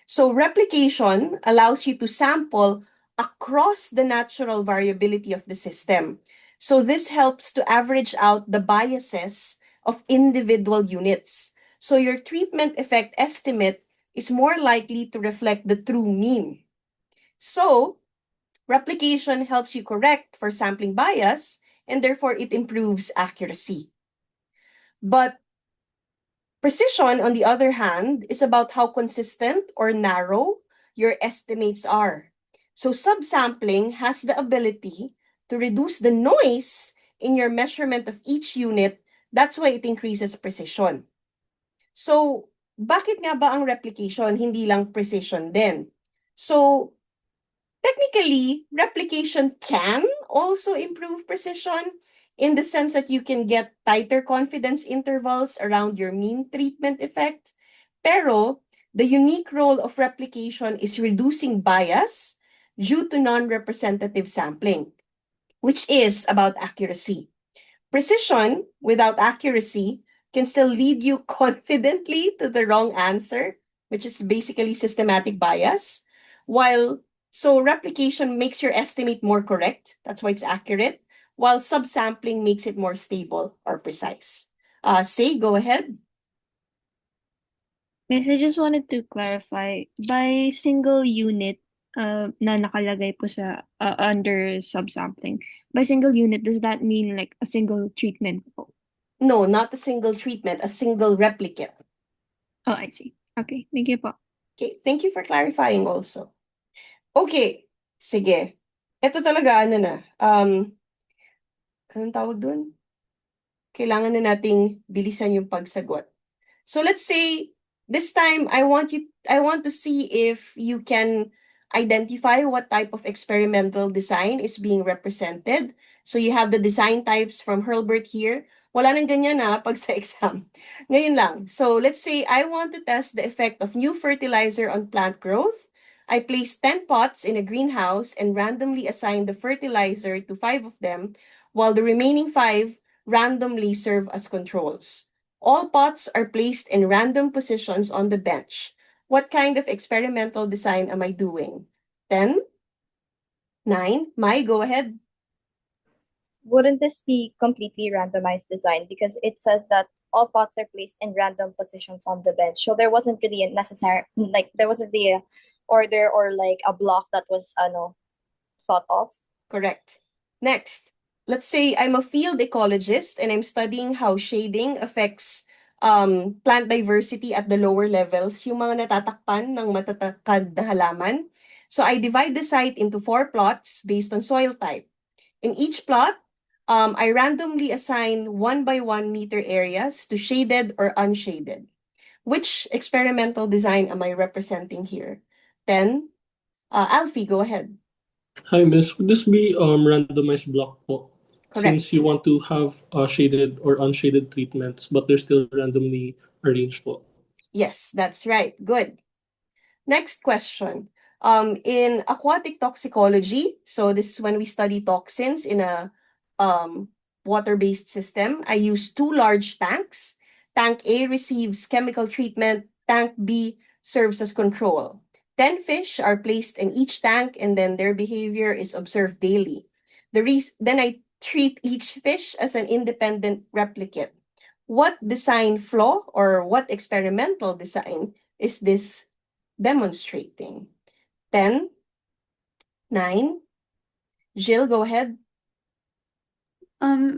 So replication allows you to sample across the natural variability of the system. So this helps to average out the biases of individual units. So your treatment effect estimate is more likely to reflect the true mean. So replication helps you correct for sampling bias, and therefore it improves accuracy. But precision, on the other hand, is about how consistent or narrow your estimates are. So subsampling has the ability to reduce the noise in your measurement of each unit. That's why it increases precision. So, bakit nga ba ang replication hindi lang precision din? So, technically, replication can also improve precision in the sense that you can get tighter confidence intervals around your mean treatment effect. Pero, the unique role of replication is reducing bias due to non-representative sampling, which is about accuracy. Precision without accuracy can still lead you confidently to the wrong answer, which is basically systematic bias, while so replication makes your estimate more correct. That's why it's accurate, while subsampling makes it more stable or precise. Say, go ahead. Miss, I just wanted to clarify, by single unit na nakalagay po sa under subsampling, by single unit, does that mean like a single treatment po? No, not a single treatment, a single replicate. Oh, I see. Okay, thank you po. Okay, thank you for clarifying also. Okay, sige. Ito talaga ano na. Anong tawag dun? Kailangan na nating bilisan yung pagsagot. So let's say this time I want to see if you can identify what type of experimental design is being represented. So you have the design types from Hurlburt here. Wala nang ganyan na pag sa exam. Ngayon lang. So let's say I want to test the effect of new fertilizer on plant growth. I place 10 pots in a greenhouse and randomly assign the fertilizer to 5 of them, while the remaining 5 randomly serve as controls. All pots are placed in random positions on the bench. What kind of experimental design am I doing? 10, 9, Mai, go ahead. Wouldn't this be completely randomized design? Because it says that all pots are placed in random positions on the bench. So there wasn't really a necessary, like, there wasn't the order or like a block that was, thought of. Correct. Next, let's say I'm a field ecologist and I'm studying how shading affects plant diversity at the lower levels, yung mga natatakpan ng matatakad na halaman. So I divide the site into 4 plots based on soil type. In each plot, I randomly assign 1 by 1 meter areas to shaded or unshaded. Which experimental design am I representing here? 10. Alfie, go ahead. Hi, Miss. Would this be randomized block po? Correct. Since you want to have shaded or unshaded treatments, but they're still randomly arranged po. Yes, that's right. Good. Next question. In aquatic toxicology, so this is when we study toxins in a water-based system, I use 2 large tanks. Tank A receives chemical treatment, tank B serves as control. 10 fish are placed in each tank and then their behavior is observed daily. Then I treat each fish as an independent replicate. What design flaw or what experimental design is this demonstrating? 10, 9, Jill, go ahead.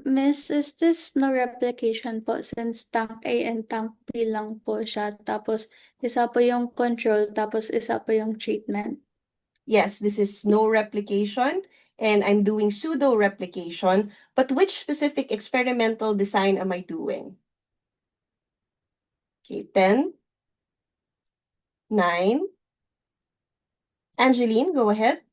Miss, is this no replication po since tank A and tank B lang po siya, tapos isa po yung control, tapos isa po yung treatment? Yes, this is no replication, and I'm doing pseudo replication, but which specific experimental design am I doing? Okay, 10, 9, Angeline, go ahead.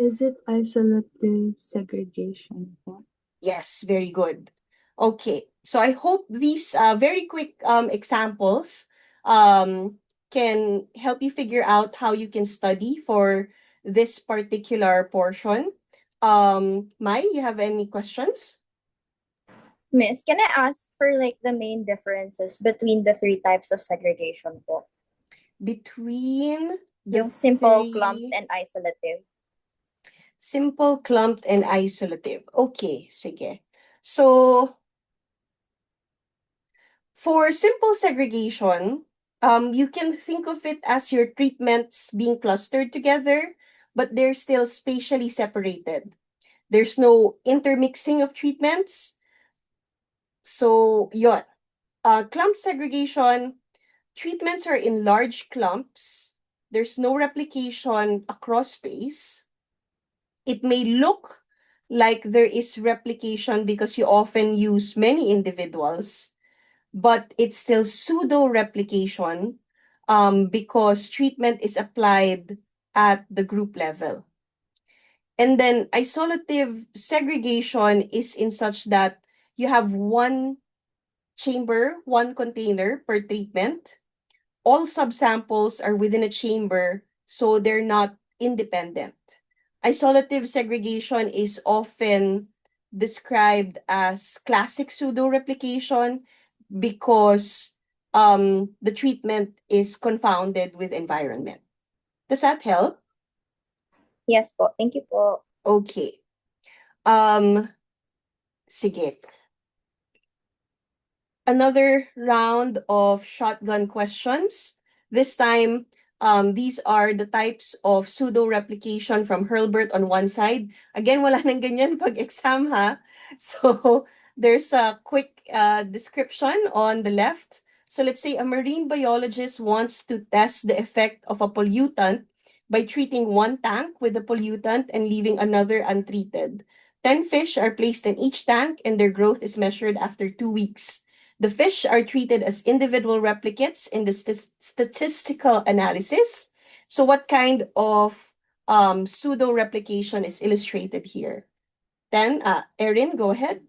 Is it isolative segregation po? Yes, very good. Okay, so I hope these very quick examples can help you figure out how you can study for this particular portion. Mai, you have any questions? Miss, can I ask for like the main differences between the 3 types of segregation po? Between the Yung simple, 3 clumped, and isolative. Simple, clumped, and isolative. Okay, sige. So, for simple segregation, you can think of it as your treatments being clustered together, but they're still spatially separated. There's no intermixing of treatments. So, yun. Clump segregation, treatments are in large clumps. There's no replication across space. It may look like there is replication because you often use many individuals, but it's still pseudo replication because treatment is applied at the group level. And then isolative segregation is in such that you have one chamber, one container per treatment. All subsamples are within a chamber, so they're not independent. Isolative segregation is often described as classic pseudo-replication because the treatment is confounded with environment. Does that help? Yes po. Thank you po. Okay. Sige. Another round of shotgun questions. This time, these are the types of pseudo-replication from Hurlburt on one side. Again, wala nang ganyan pag exam ha. So, there's a quick description on the left. So let's say a marine biologist wants to test the effect of a pollutant by treating one tank with the pollutant and leaving another untreated. 10 fish are placed in each tank and their growth is measured after 2 weeks. The fish are treated as individual replicates in the statistical analysis. So what kind of pseudo replication is illustrated here? Then, Erin, go ahead.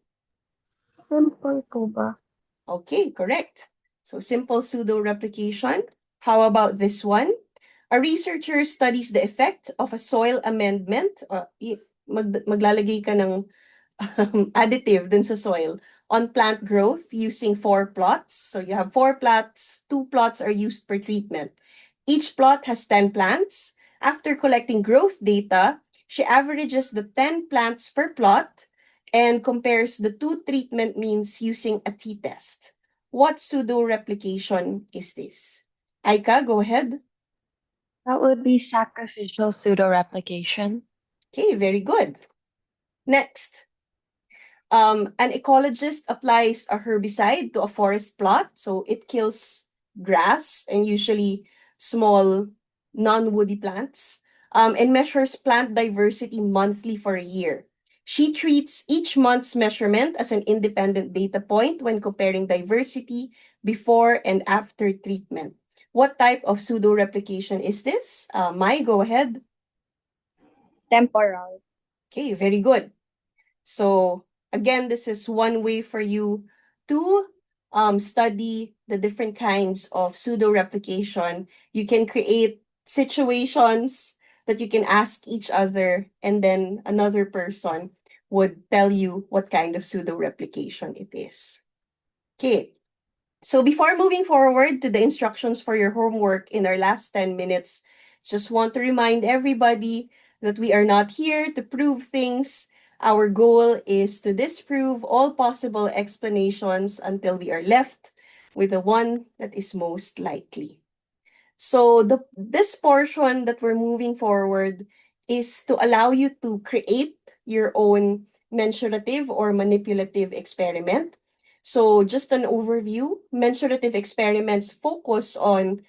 Simple po ba? Okay, correct. So simple pseudo replication. How about this one? A researcher studies the effect of a soil amendment. Maglalagay ka ng additive dun sa soil on plant growth using 4 plots. So you have 4 plots, 2 plots are used per treatment. Each plot has 10 plants. After collecting growth data, she averages the 10 plants per plot and compares the 2 treatment means using a t-test. What pseudo replication is this? Aika, go ahead. That would be sacrificial pseudo-replication. Okay, very good. Next. An ecologist applies a herbicide to a forest plot, so it kills grass and usually small non-woody plants, and measures plant diversity monthly for a year. She treats each month's measurement as an independent data point when comparing diversity before and after treatment. What type of pseudo-replication is this? Mai, go ahead. Temporal. Okay, very good. So again, this is one way for you to study the different kinds of pseudo replication. You can create situations that you can ask each other, and then another person would tell you what kind of pseudo replication it is. Okay. So before moving forward to the instructions for your homework in our last 10 minutes, just want to remind everybody that we are not here to prove things. Our goal is to disprove all possible explanations until we are left with the one that is most likely. So this portion that we're moving forward is to allow you to create your own mensurative or manipulative experiment. So just an overview, mensurative experiments focus on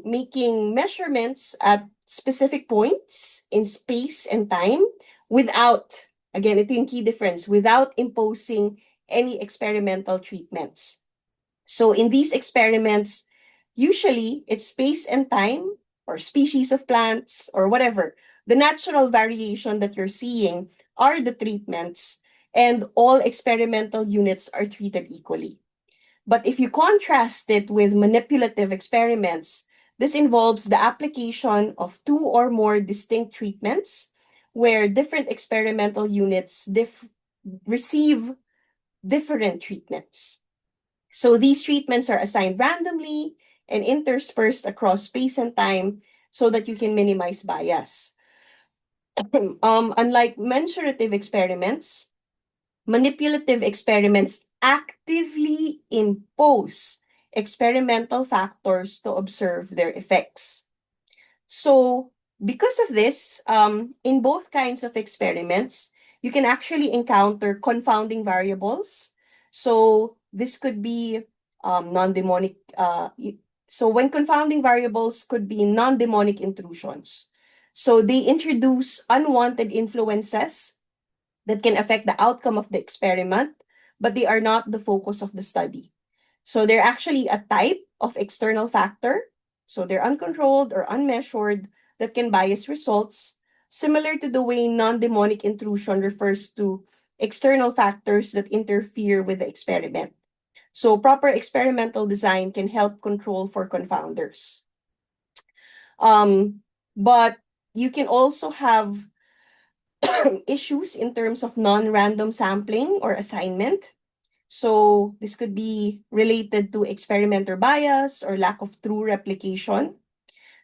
making measurements at specific points in space and time without, again, ito yung key difference, without imposing any experimental treatments. So in these experiments, usually it's space and time or species of plants or whatever. The natural variation that you're seeing are the treatments, and all experimental units are treated equally. But if you contrast it with manipulative experiments, this involves the application of 2 or more distinct treatments where different experimental units receive different treatments. So these treatments are assigned randomly and interspersed across space and time so that you can minimize bias. Unlike mensurative experiments, manipulative experiments actively impose experimental factors to observe their effects. So because of this, in both kinds of experiments, you can actually encounter confounding variables. So this could be non-demonic. So when confounding variables could be non-demonic intrusions. So they introduce unwanted influences that can affect the outcome of the experiment, but they are not the focus of the study. So they're actually a type of external factor. So they're uncontrolled or unmeasured that can bias results, similar to the way non-demonic intrusion refers to external factors that interfere with the experiment. So proper experimental design can help control for confounders. But you can also have issues in terms of non-random sampling or assignment. So this could be related to experimenter bias or lack of true replication.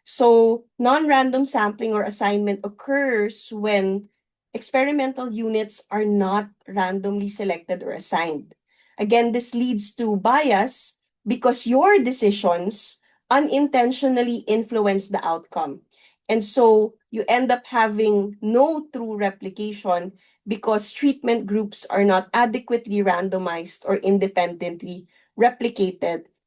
So non-random sampling or assignment occurs when experimental units are not randomly selected or assigned. Again, this leads to bias because your decisions unintentionally influence the outcome. And so you end up having no true replication because treatment groups are not adequately randomized or independently replicated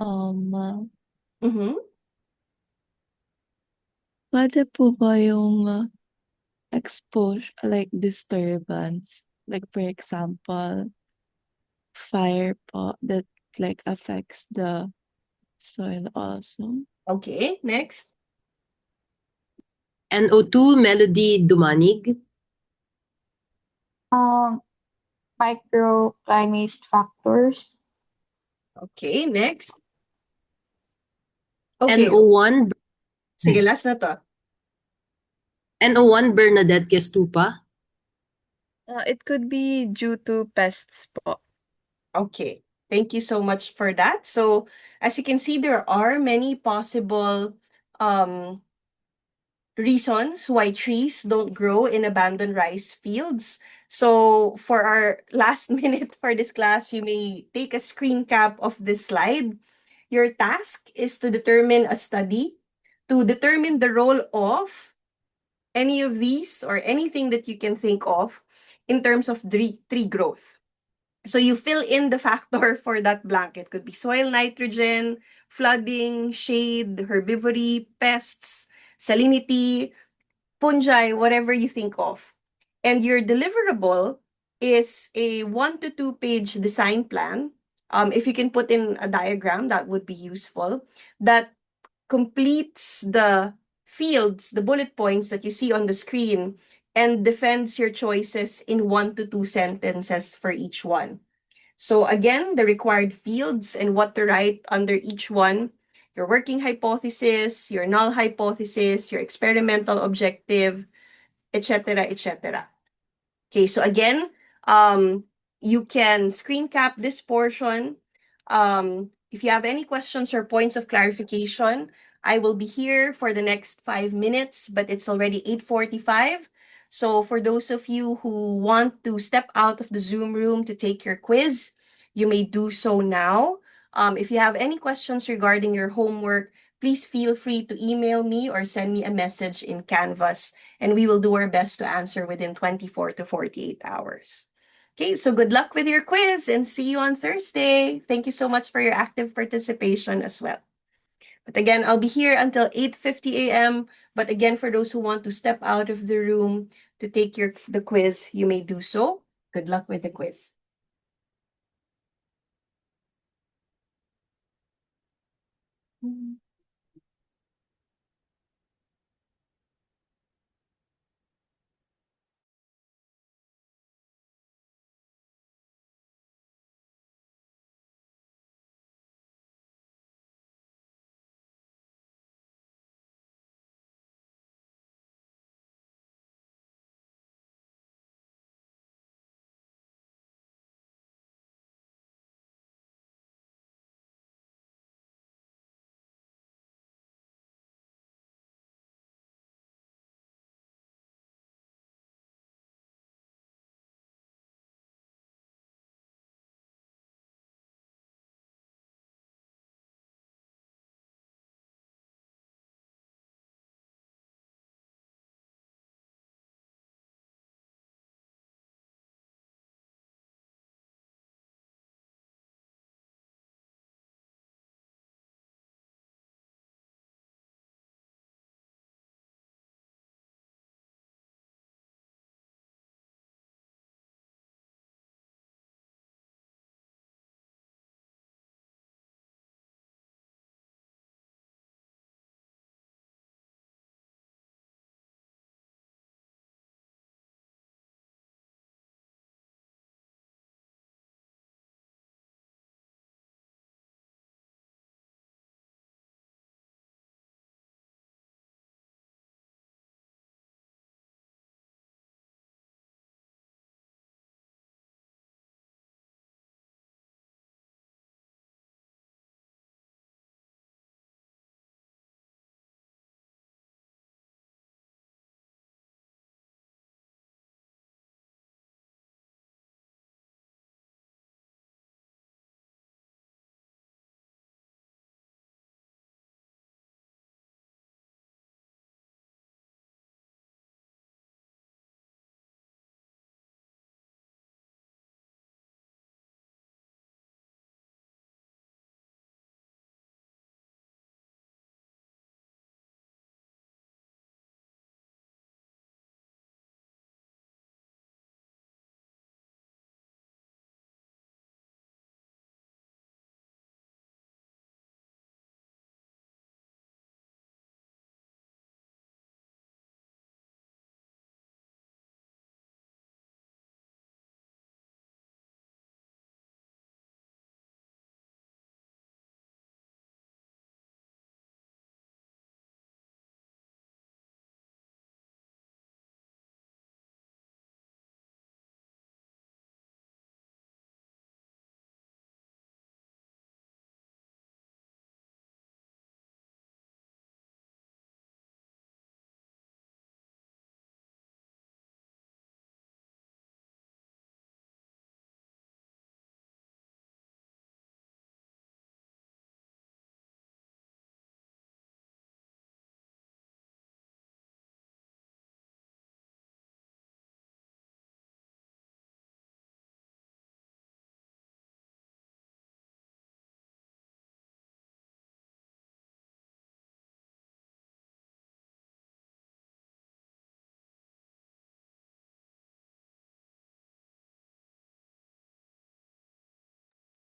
Mhm. Pwede po ba yung exposure, like disturbance? Like for example, fire po that like affects the soil also. Okay, next. NO2, Melody Dumanig. Microclimate factors. Okay, next. Okay. NO1, Sige, last na to. NO1, Bernadette Gestupa. It could be due to pests po. Okay. Thank you so much for that. So, as you can see, there are many possible reasons why trees don't grow in abandoned rice fields. So, for our last minute for this class, you may take a screen cap of this slide. Your task is to determine a study to determine the role of any of these or anything that you can think of in terms of tree growth. So you fill in the factor for that blank. It could be soil nitrogen, flooding, shade, herbivory, pests, salinity, fungi, whatever you think of. And your deliverable is a 1 to 2 page design plan. If you can put in a diagram, that would be useful. That completes the fields, the bullet points that you see on the screen, and defends your choices in 1 to 2 sentences for each one. So again, the required fields and what to write under each one, your working hypothesis, your null hypothesis, your experimental objective, etc., etc. Okay, so again, you can screen cap this portion. If you have any questions or points of clarification, I will be here for the next 5 minutes, but it's already 8:45. So for those of you who want to step out of the Zoom room to take your quiz, you may do so now. If you have any questions regarding your homework, please feel free to email me or send me a message in Canvas, and we will do our best to answer within 24 to 48 hours. Okay, so good luck with your quiz and see you on Thursday. Thank you so much for your active participation as well. But again, I'll be here until 8:50 a.m. But again, for those who want to step out of the room to take the quiz, you may do so. Good luck with the quiz.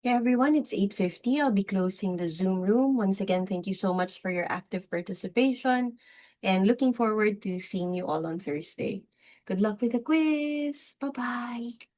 Yeah, everyone, it's 8:50. I'll be closing the Zoom room. Once again, thank you so much for your active participation and looking forward to seeing you all on Thursday. Good luck with the quiz. Bye-bye.